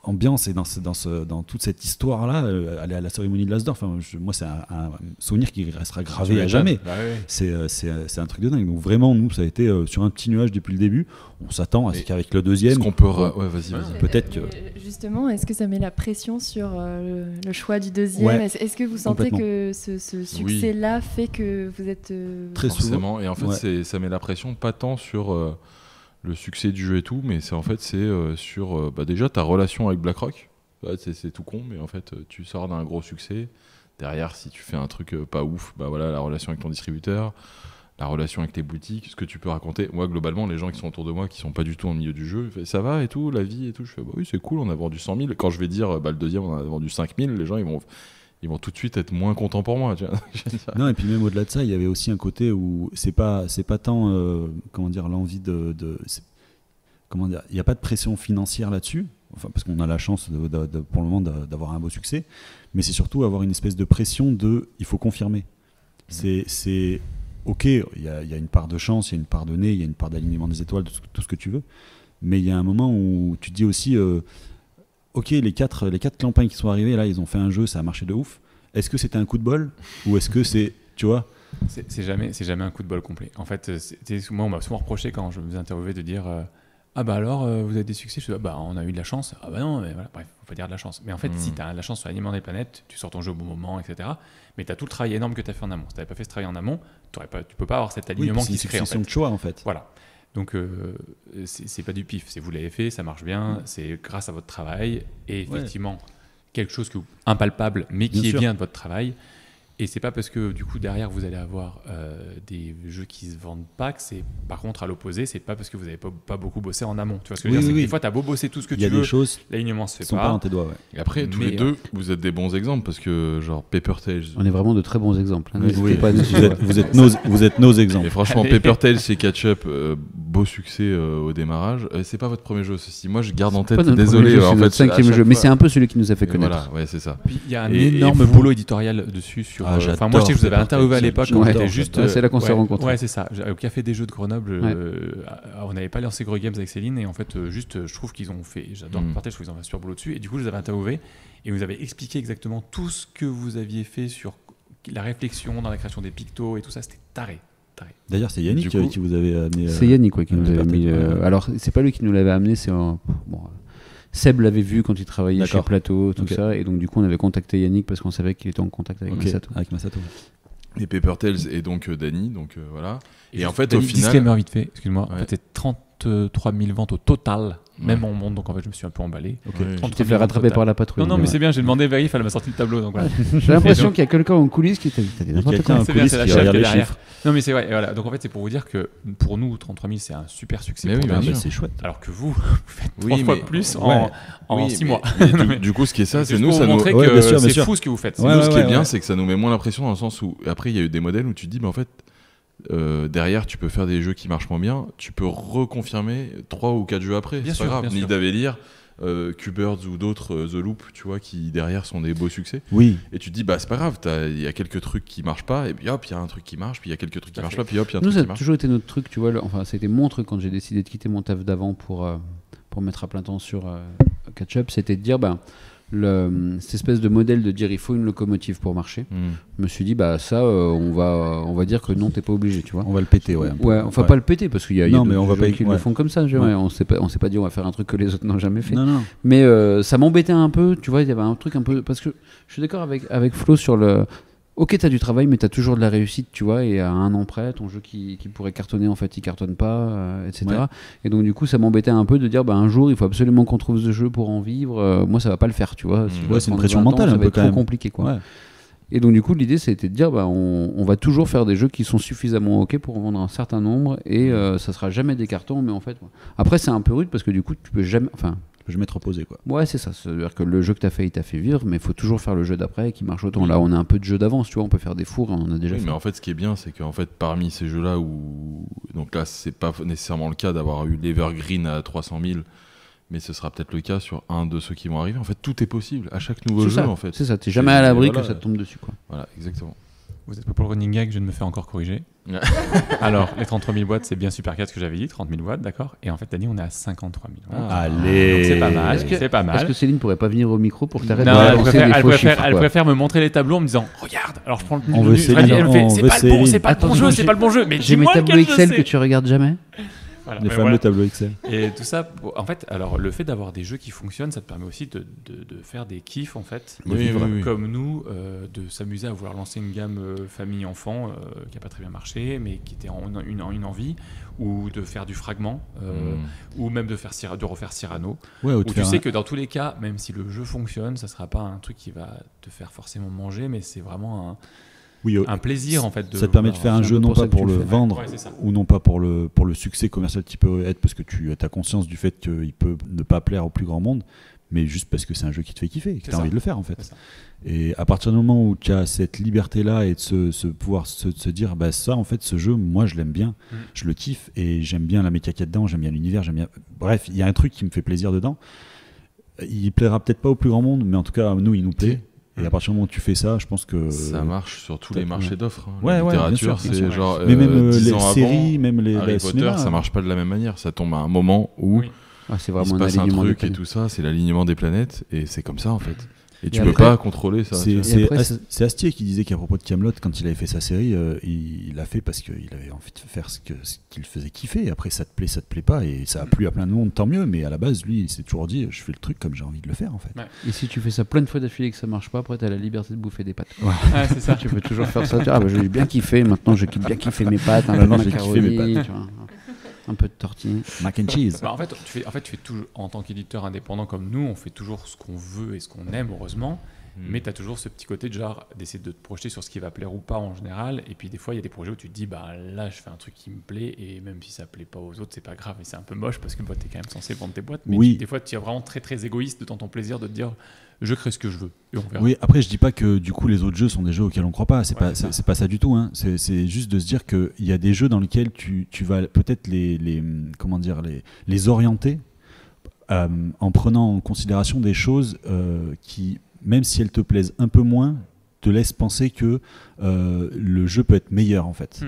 ambiance et dans toute cette histoire-là, aller à la cérémonie de Lasdorf, moi c'est un souvenir qui restera gravé à jamais. Bah oui. C'est un truc de dingue. Donc vraiment, nous, ça a été sur un petit nuage depuis le début. On s'attend à ce qu'avec le deuxième... Est-ce qu'on peut... Ouais, vas-y. Peut-être que... Justement, est-ce que ça met la pression sur le choix du deuxième? Est-ce que vous sentez que ce succès-là fait que vous êtes... Très forcément. Et en fait, ça met la pression pas tant sur... le succès du jeu et tout, mais c'est sur déjà ta relation avec BlackRock. C'est tout con, mais en fait tu sors d'un gros succès. Derrière, si tu fais un truc pas ouf, la relation avec ton distributeur, la relation avec tes boutiques, ce que tu peux raconter. Moi, globalement, les gens qui sont autour de moi, qui sont pas du tout en milieu du jeu, ça va et tout, la vie et tout. Je fais oui, c'est cool, on a vendu 100 000. Quand je vais dire le deuxième, on a vendu 5 000, les gens ils vont tout de suite être moins contents pour moi. Tu vois. Non, et puis même au-delà de ça, il y avait aussi un côté où c'est pas tant l'envie il n'y a pas de pression financière là-dessus, parce qu'on a la chance pour le moment d'avoir un beau succès, mais c'est surtout avoir une espèce de pression il faut confirmer. C'est ok, il y a une part de chance, il y a une part de nez, il y a une part d'alignement des étoiles, tout ce que tu veux, mais il y a un moment où tu te dis aussi ok, les quatre campagnes qui sont arrivées, là, ils ont fait un jeu, ça a marché de ouf. Est-ce que c'était un coup de bol ou est-ce que c'est, tu vois, c'est jamais un coup de bol complet. En fait, moi, on m'a souvent reproché quand je me faisais interviewer de dire alors, vous avez des succès. Je dis on a eu de la chance. Non, mais voilà, bref, faut pas dire de la chance. Mais en fait, si tu as de la chance sur l'alignement des planètes, tu sors ton jeu au bon moment, etc. Mais tu as tout le travail énorme que tu as fait en amont. Si tu n'avais pas fait ce travail en amont, tu peux pas avoir cet alignement qui se crée. C'est une succession de choix, en fait. Voilà. Donc, c'est pas du pif. Vous l'avez fait, ça marche bien. C'est grâce à votre travail et effectivement quelque chose impalpable, mais qui est bien de votre travail. Et c'est pas parce que du coup derrière vous allez avoir des jeux qui se vendent pas que c'est, par contre à l'opposé, c'est pas parce que vous avez pas beaucoup bossé en amont. Tu vois ce que je veux dire, c'est que des fois t'as beau bosser tout ce que tu veux, il y a des choses, l'alignement se fait pas. Dans tes doigts, Et après tous les deux, vous êtes des bons exemples parce que genre Paper Tales. On est vraiment de très bons exemples. Hein. Vous êtes nos exemples. Et franchement, Paper Tales et Catch-up, beau succès au démarrage. C'est pas votre premier jeu, ceci. Moi, je garde en tête. Désolé, en fait, c'est notre 5e jeu, mais c'est un peu celui qui nous a fait connaître. Voilà, c'est ça. Puis il y a un énorme boulot éditorial dessus sur. Enfin, moi, je sais que vous avez interviewé à l'époque quand on était juste. C'est là qu'on s'est rencontrés. Ouais, c'est ça. Au Café des Jeux de Grenoble, on n'avait pas lancé Gros Games avec Céline et en fait, je trouve qu'ils ont fait. J'adore partager, je trouve qu'ils ont fait un super boulot dessus. Et du coup, je les avais interviewés et vous avez expliqué exactement tout ce que vous aviez fait sur la réflexion dans la création des pictos et tout ça. C'était taré. D'ailleurs, c'est Yannick qui vous avait amené. C'est Yannick qui nous avait mis. Alors, c'est pas lui qui nous l'avait amené, c'est Seb l'avait vu quand il travaillait chez Plateau, tout ça, et donc du coup on avait contacté Yannick parce qu'on savait qu'il était en contact avec Masato. Et Paper Tales et donc Dany, donc voilà. Et en fait, au final. Disclaimer vite fait, excuse-moi, en fait, c'est 33 000 ventes au total. Même en monde, donc en fait je me suis un peu emballé. Tu t'es fait rattraper par la patrouille. Non, mais c'est bien, j'ai demandé Vérif, elle m'a sorti le tableau. Donc voilà. J'ai l'impression qu'il y a quelqu'un en coulisses qui t'a dit n'importe quoi. C'est bien, c'est la chef qui est derrière. Non, mais c'est vrai, voilà. Donc en fait, c'est pour vous dire que pour nous, 33 000, c'est un super succès. Mais c'est chouette. Alors que vous faites 3 fois plus en 6 mois. Du coup, ce qui est ça, c'est nous, ça nous montre que c'est fou ce que vous faites. Nous, ce qui est bien, c'est que ça nous met moins l'impression dans le sens où après, il y a eu des modèles où tu te dis, mais en fait. Derrière, tu peux faire des jeux qui marchent moins bien. Tu peux reconfirmer 3 ou 4 jeux après. C'est pas grave. Ni d'Avelir, Q-Birds ou d'autres, The Loop, tu vois, qui derrière sont des beaux succès. Oui. Et tu te dis, c'est pas grave. Il y a quelques trucs qui marchent pas, et puis hop, il y a un truc qui marche, puis il y a quelques trucs qui marchent pas, puis hop, il y a un truc qui marche. Nous, ça a toujours été notre truc, tu vois. Enfin, ça a été mon truc quand j'ai décidé de quitter mon taf d'avant pour mettre à plein temps sur Catch-up. C'était de dire, cette espèce de modèle de dire il faut une locomotive pour marcher. Je me suis dit on va dire que non, t'es pas obligé, tu vois. On va le péter, pas le péter parce qu'il y a des gens qui le font comme ça. On s'est pas dit on va faire un truc que les autres n'ont jamais fait. Non. Mais ça m'embêtait un peu, tu vois. Il y avait un truc un peu parce que je suis d'accord avec Flo sur le. Ok, t'as du travail, mais t'as toujours de la réussite, tu vois, et à un an près, ton jeu qui pourrait cartonner, en fait, il cartonne pas, etc. Ouais. Et donc, du coup, ça m'embêtait un peu de dire, un jour, il faut absolument qu'on trouve ce jeu pour en vivre. Moi, ça va pas le faire, tu vois. C'est une pression mentale, ça un va peu être trop compliqué, quoi. Ouais. Et donc, du coup, l'idée, c'était de dire, on va toujours faire des jeux qui sont suffisamment ok pour en vendre un certain nombre, et ça sera jamais des cartons, mais en fait, après, c'est un peu rude parce que du coup, tu peux jamais. Je vais te reposer, quoi. Ouais, c'est ça. C'est-à-dire que le jeu que t'as fait, il t'a fait vivre, mais il faut toujours faire le jeu d'après qui marche autant. Là, on a un peu de jeu d'avance, tu vois, on peut faire des fours, on en a déjà fait. Mais en fait, ce qui est bien, c'est qu'en fait, parmi ces jeux-là, donc là, c'est pas nécessairement le cas d'avoir eu l'Evergreen à 300 000, mais ce sera peut-être le cas sur un de ceux qui vont arriver. En fait, tout est possible à chaque nouveau jeu. En fait, c'est ça. T'es jamais à l'abri que ça te tombe dessus, quoi. Voilà, exactement. Vous êtes pas pour le running gag, je ne me fais encore corriger. Alors, les 33 000 boîtes, c'est bien Super 4 ce que j'avais dit, 30 000 boîtes, d'accord. Et en fait, Dany, on est à 53 000. Allez. Donc, c'est pas mal. C'est pas mal. Est-ce que Céline pourrait pas venir au micro pour que t'arrêtes Non, de balancer des faux chiffres, elle préfère me montrer les tableaux en me disant regarde. Alors je prends le On veut Céline, elle me fait c'est pas le bon jeu, c'est pas le bon jeu. Mais j'ai mes tableaux Excel que tu regardes jamais. Voilà, les fameux tableaux Excel. Et tout ça, en fait, alors le fait d'avoir des jeux qui fonctionnent, ça te permet aussi de faire des kiffs en fait, comme nous, de s'amuser à vouloir lancer une gamme famille-enfant qui n'a pas très bien marché, mais qui était une envie, ou de faire du fragment, ou même de refaire Cyrano. Ouais, où tu sais que dans tous les cas, même si le jeu fonctionne, ça sera pas un truc qui va te faire forcément manger, mais c'est vraiment un plaisir en fait. Ça te permet de faire un jeu non pas pour le vendre ou non pas pour le succès commercial qu'il peut être, parce que tu as conscience du fait qu'il peut ne pas plaire au plus grand monde, mais juste parce que c'est un jeu qui te fait kiffer et que tu as envie de le faire en fait. Et à partir du moment où tu as cette liberté là et de pouvoir se dire bah ça en fait ce jeu moi je l'aime bien, je le kiffe et j'aime bien la mécanique qu'il y a dedans, j'aime bien l'univers, bref il y a un truc qui me fait plaisir dedans. Il plaira peut-être pas au plus grand monde, mais en tout cas nous il nous plaît. Et à partir du moment où tu fais ça, je pense que ça marche sur tous les marchés d'offres. Ouais, la littérature, c'est genre. Mais même les séries, même les Harry Potter, ça marche pas de la même manière. Ça tombe à un moment où c'est vraiment il se passe un truc et tout ça, c'est l'alignement des planètes et c'est comme ça en fait. Et tu peux pas contrôler ça. C'est Astier qui disait qu'à propos de Kaamelott, quand il avait fait sa série, il l'a fait parce qu'il avait envie de faire ce qu'il faisait kiffer. Et après, ça te plaît pas. Et ça a plu à plein de monde, tant mieux. Mais à la base, lui, il s'est toujours dit je fais le truc comme j'ai envie de le faire en fait. Ouais. Et si tu fais ça plein de fois d'affilée et que ça marche pas, après, t'as la liberté de bouffer des pâtes. Ouais, c'est ça. Tu peux toujours faire ça. J'ai bien kiffé. Maintenant, j'ai bien kiffé mes pâtes. Maintenant, j'ai kiffé mes pâtes. Un peu de tortilla, mac and cheese. En fait, tu fais toujours, en tant qu'éditeur indépendant comme nous, on fait toujours ce qu'on veut et ce qu'on aime, heureusement. Mais tu as toujours ce petit côté de genre d'essayer de te projeter sur ce qui va plaire ou pas en général. Et puis des fois, il y a des projets où tu te dis, bah là, je fais un truc qui me plaît. Et même si ça plaît pas aux autres, c'est pas grave. Et c'est un peu moche parce que tu es quand même censé vendre tes boîtes. Mais des fois, tu es vraiment très très égoïste dans ton plaisir de te dire, je crée ce que je veux. Et on verra. Oui, après, je dis pas que du coup, les autres jeux sont des jeux auxquels on croit pas. C'est pas ça du tout. Hein. C'est juste de se dire qu'il y a des jeux dans lesquels tu vas peut-être les orienter en prenant en considération des choses qui, même si elles te plaisent un peu moins, te laissent penser que le jeu peut être meilleur en fait.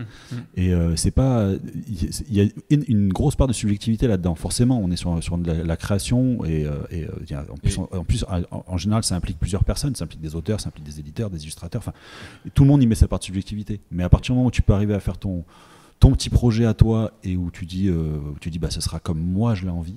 Et c'est pas, il y a une grosse part de subjectivité là-dedans. Forcément, on est sur de la création et en plus, en général, ça implique plusieurs personnes. Ça implique des auteurs, ça implique des éditeurs, des illustrateurs. Enfin, tout le monde y met sa part de subjectivité. Mais à partir du moment où tu peux arriver à faire ton petit projet à toi et où tu dis bah ça sera comme moi je l'ai envie.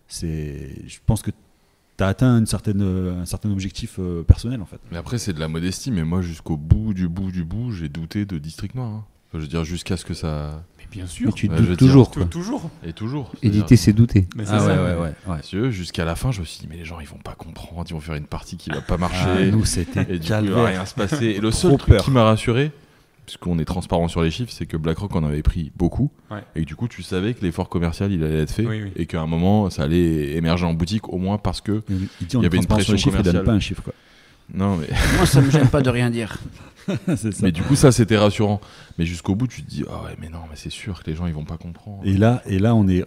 Je pense que tu as atteint un certain objectif personnel en fait. Mais après c'est de la modestie, mais moi jusqu'au bout du bout j'ai douté de District Noir. Hein. Je veux dire jusqu'à ce que ça... Mais bien sûr. Mais tu doutes toujours. Toujours. Et toujours. Éditer c'est douter. Mais c'est ça. Ouais. Jusqu'à la fin je me suis dit mais les gens ils vont pas comprendre, ils vont faire une partie qui va pas marcher. Nous c'était et du coup il va rien se passer. Et le seul truc qui m'a rassuré, puisqu'on est transparent sur les chiffres, c'est que BlackRock en avait pris beaucoup et que du coup tu savais que l'effort commercial il allait être fait et qu'à un moment ça allait émerger en boutique au moins parce que il y avait une pression commerciale. Il donne pas un chiffre quoi. Non mais moi ça me gêne pas de rien dire. C'est ça. Mais du coup ça c'était rassurant. Mais jusqu'au bout tu te dis ah ouais mais non mais c'est sûr que les gens ils vont pas comprendre. Et là on est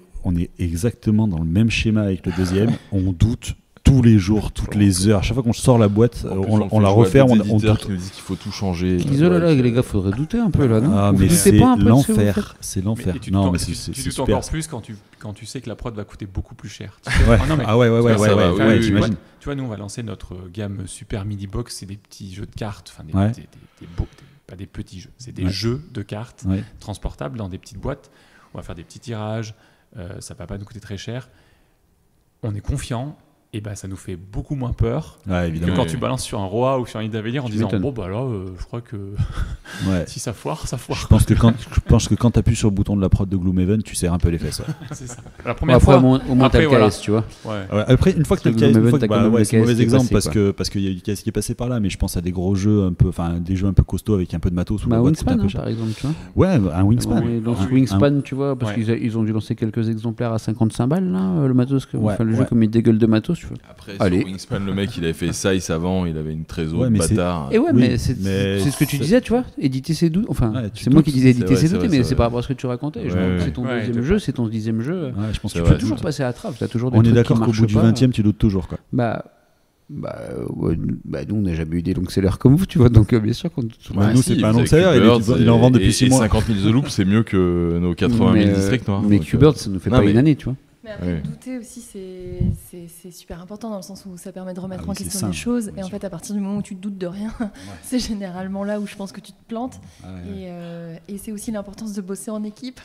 exactement dans le même schéma avec le deuxième. On doute tous les jours, toutes les heures. À chaque fois qu'on sort la boîte, on la referme, on doute. Qui nous disent qu'il faut tout changer. Ils disent oh là là, les gars, faudrait douter un peu là, non? Ah, mais c'est l'enfer. C'est l'enfer. Non, mais tu doutes encore plus quand tu sais que la prod va coûter beaucoup plus cher. Ouais, t'imagines. Tu vois, nous, on va lancer notre gamme Super Mini Box. C'est des petits jeux de cartes, enfin pas des petits jeux, c'est des jeux de cartes transportables dans des petites boîtes. On va faire des petits tirages. Ça va pas nous coûter très cher. On est confiant. Et bah ça nous fait beaucoup moins peur que quand tu balances sur un Roi ou sur un Nidavellir en disant bon bah là je crois que si ça foire, ça foire. Je pense que quand tu appuies sur le bouton de la prod de Gloomhaven, tu serres un peu les fesses. C'est ça. La première fois au moins t'as le KS, tu vois. Après une fois que tu as le KS, c'est un mauvais exemple parce qu'il y a eu le KS qui est passé par là, mais je pense à des gros jeux des jeux un peu costauds avec un peu de matos. Wingspan par exemple, tu vois. Ouais, un Wingspan. Wingspan, tu vois, parce qu'ils ont dû lancer quelques exemplaires à 55 balles là, le matos, le jeu comme il dégueule de matos. tu veux. Après, sur Wingspan, le mec, il avait fait Size avant, il avait une trésor de bâtard. Et mais c'est ce que tu disais, tu vois, éditer ses doutes. Enfin, c'est moi qui disais éditer ses doutes, mais c'est par rapport à ce que tu racontais. C'est ton deuxième jeu, c'est ton 10e jeu. Je pense que tu peux toujours passer à la trappe. On est d'accord qu'au bout du 20e, tu doutes toujours, quoi. Nous, on n'a jamais eu des longs sellers comme vous, tu vois, donc bien sûr qu'on. Nous, c'est pas un long seller, il en vend depuis 6 mois. 50 000 The Loop, c'est mieux que nos 80 000 District Noir. Mais Qbird, ça nous fait pas une année, tu vois. Mais après, douter aussi, c'est super important dans le sens où ça permet de remettre en question des choses. Et en fait, à partir du moment où tu doutes de rien, c'est généralement là où je pense que tu te plantes. Et c'est aussi l'importance de bosser en équipe.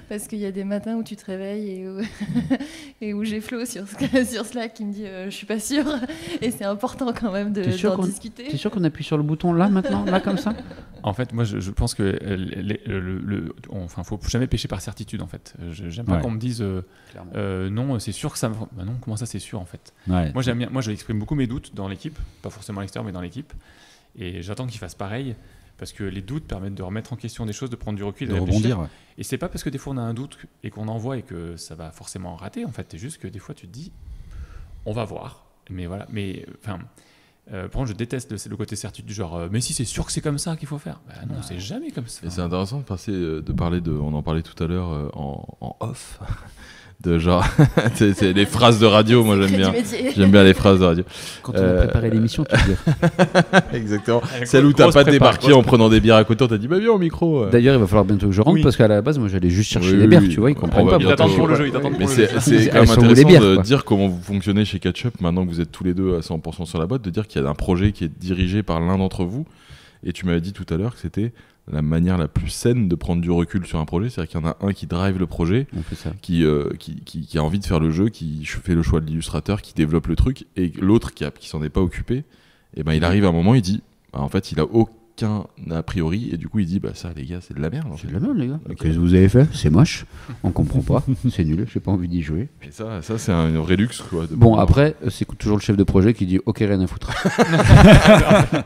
Parce qu'il y a des matins où tu te réveilles et où j'ai Flo sur Slack qui me dit je suis pas sûre. Et c'est important quand même d'en discuter. T'es sûr qu'on appuie sur le bouton là maintenant, là comme ça? En fait, moi, je pense que faut jamais pêcher par certitude. En fait, j'aime pas qu'on me dise non, c'est sûr que ça. Bah non, comment ça, c'est sûr en fait. Moi, j'aime bien. Moi, j'exprime beaucoup mes doutes dans l'équipe, pas forcément à l'extérieur, mais dans l'équipe. Et j'attends qu'ils fassent pareil, parce que les doutes permettent de remettre en question des choses, de prendre du recul, de rebondir. Et c'est pas parce que des fois on a un doute et qu'on envoie et que ça va forcément rater. En fait, c'est juste que des fois tu te dis, on va voir. Mais voilà. Mais enfin. Par contre, je déteste le côté certitude du genre mais si c'est sûr que c'est comme ça qu'il faut faire. Bah non, c'est jamais comme ça. Et c'est intéressant de parler on en parlait tout à l'heure en off. De genre, c'est les phrases de radio, moi j'aime bien. J'aime bien les phrases de radio. Quand on a préparé l'émission, tu veux dire. Exactement. Celle où t'as pas débarqué en prenant des bières à côté, on t'a dit bah viens au micro. D'ailleurs, il va falloir bientôt que je rentre parce qu'à la base, moi j'allais juste chercher des bières, tu vois, ils comprennent pas. Ils attendent pour le jeu, Mais c'est quand même intéressant de dire comment vous fonctionnez chez Ketchup, maintenant que vous êtes tous les deux à 100% sur la boîte, de dire qu'il y a un projet qui est dirigé par l'un d'entre vous. Et tu m'avais dit tout à l'heure que c'était la manière la plus saine de prendre du recul sur un projet, c'est-à-dire qu'il y en a un qui drive le projet, qui a envie de faire le jeu, qui fait le choix de l'illustrateur, qui développe le truc, et l'autre qui s'en est pas occupé, et ben il arrive à un moment, il dit, en fait il a aucun a priori, et du coup il dit, bah ça les gars c'est de la merde. C'est de la merde les gars. Qu'est-ce que vous avez fait? C'est moche, on comprend pas, c'est nul, j'ai pas envie d'y jouer. Et ça c'est un relux quoi. Bon après, c'est toujours le chef de projet qui dit, ok rien à foutre.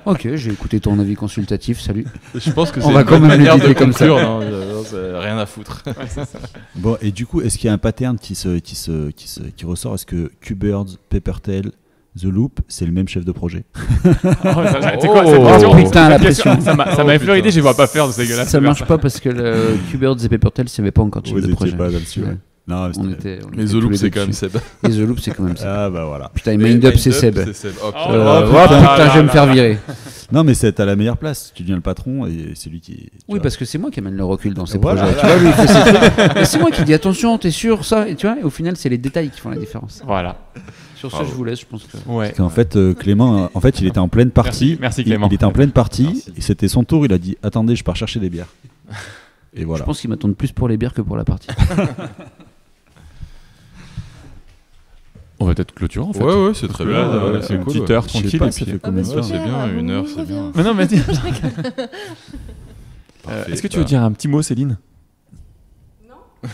Ok, j'ai écouté ton avis consultatif, salut. Je pense que c'est une bonne manière de conclure, non, rien à foutre. Bon, et du coup, est-ce qu'il y a un pattern qui ressort? Est-ce que Qbird, Papertail, The Loop, c'est le même chef de projet? Putain, la pression. Ça m'a effleuré l'idée, je ne vois pas faire de ces gars-là. Ça marche pas parce que le Qbird et Papertail, ça n'avait pas encore de chef de projet. Pas là-dessus, Non, mais The Loop, c'est quand même Seb. Et The Loop, c'est quand même Seb. Ah bah voilà. Putain, Mind Up, c'est Seb. Putain, je vais me faire virer. Non, mais c'est à la meilleure place. Tu deviens le patron et c'est lui qui. Oui, parce que c'est moi qui amène le recul dans ces projets. Tu vois, lui, il fait ses trucs. Et c'est moi qui dis attention, t'es sûr, ça. Et tu vois, et au final, c'est les détails qui font la différence. Voilà. Sur ça, je vous laisse, je pense que. Ouais. Parce qu'en fait, Clément, il était en pleine partie. Merci Clément. Il était en pleine partie. Et c'était son tour. Il a dit attendez, je pars chercher des bières. Et voilà. Je pense qu'il m'attendent plus pour les bières que pour la partie. On va peut-être clôturer en fait. Ouais, c'est très bien. C'est une petite heure tranquille. Ça fait combien de temps? C'est bien, 1 heure, c'est bien. Mais non, mais est-ce que tu veux dire un petit mot, Céline?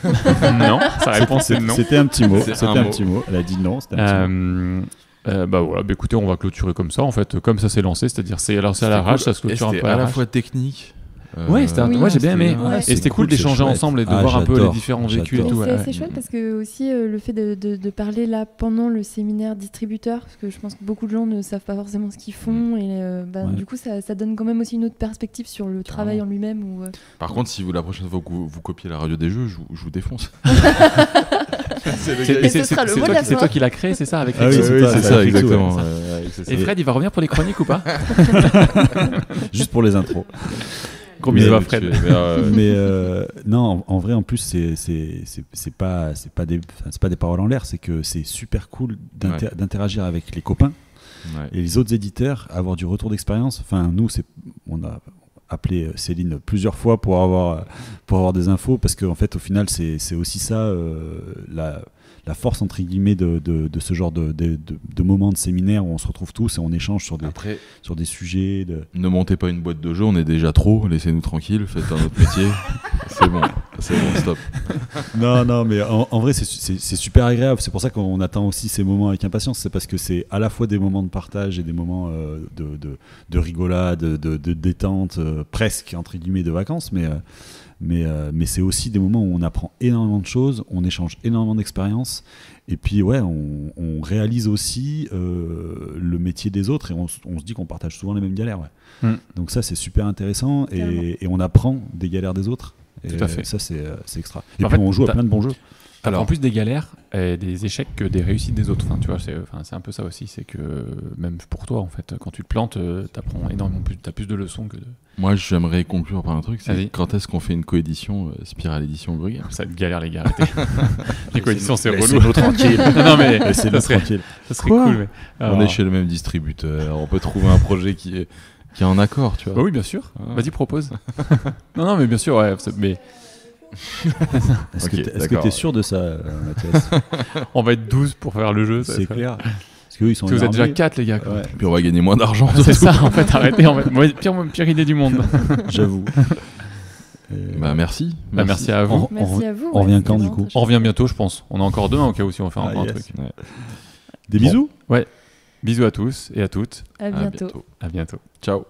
Non, sa réponse c'est non. C'était un petit mot. Elle a dit non. C'était un petit mot. Bah voilà, écoutez, on va clôturer comme ça en fait, comme ça s'est lancé, c'est-à-dire c'est lancé à l'arrache, ça se clôture un peu à la fois technique. Ouais, moi j'ai bien aimé. Et c'était cool d'échanger ensemble et de voir un peu les différents vécus et tout. C'est assez chouette parce que aussi le fait de parler là pendant le séminaire distributeur, parce que je pense que beaucoup de gens ne savent pas forcément ce qu'ils font et du coup ça donne quand même aussi une autre perspective sur le travail en lui-même. Par contre, si la prochaine fois que vous copiez la radio des jeux, je vous défonce. C'est toi qui l'as créé, c'est ça avec oui, c'est ça, exactement. Et Fred, il va revenir pour les chroniques ou pas? Juste pour les intros. Gros bisous à Fred. Mais non, en vrai, en plus, c'est pas des paroles en l'air, c'est que c'est super cool d'interagir avec les copains et les autres éditeurs, avoir du retour d'expérience. Enfin, nous, on a appelé Céline plusieurs fois pour avoir des infos, parce qu'en fait, au final, c'est aussi ça la force entre guillemets de ce genre de moments de séminaire où on se retrouve tous et on échange sur des sujets. Ne montez pas une boîte de jeu, on est déjà trop, laissez-nous tranquilles, faites un autre métier. C'est bon, stop. Non, mais en vrai, c'est super agréable. C'est pour ça qu'on attend aussi ces moments avec impatience. C'est parce que c'est à la fois des moments de partage et des moments de rigolade, de détente, presque entre guillemets de vacances, Mais c'est aussi des moments où on apprend énormément de choses, on échange énormément d'expériences, et puis on réalise aussi le métier des autres, et on se dit qu'on partage souvent les mêmes galères. Donc ça, c'est super intéressant, et on apprend des galères des autres. Et tout à fait. Ça, c'est extra. Et puis on joue à plein de bons jeux. Alors, en plus des galères et des échecs que des réussites des autres. Enfin, tu vois, c'est un peu ça aussi. C'est que même pour toi, en fait, quand tu te plantes, t'apprends énormément plus. T'as plus de leçons que de. Moi, j'aimerais conclure par un truc. C'est quand est-ce qu'on fait une coédition Spiral Édition Bruguière? Ça te galère, les gars. Arrêtez. Les coéditions, c'est relou. Laissez-nous tranquille. Non, mais laissez-nous tranquille. Ça serait cool. Mais... Alors... On est chez le même distributeur. On peut trouver un projet qui est en accord, tu vois. Bah oui, bien sûr. Vas-y, propose. non, mais bien sûr, ouais. Mais. Est-ce que tu es sûr de ça, Mathias? On va être 12 pour faire le jeu. C'est clair. Parce que eux, ils sont vous êtes déjà 4, les gars. Ouais. Puis on va gagner moins d'argent. C'est ça, en fait, arrêtez. En fait. Pire idée du monde. J'avoue. Merci. Merci à vous. Merci à vous. On revient quand, du coup? On revient bientôt, je pense. On a encore demain au cas où si on fait encore un truc. Ouais. Des bisous? Ouais. Bisous à tous et à toutes. À bientôt. À bientôt. Ciao.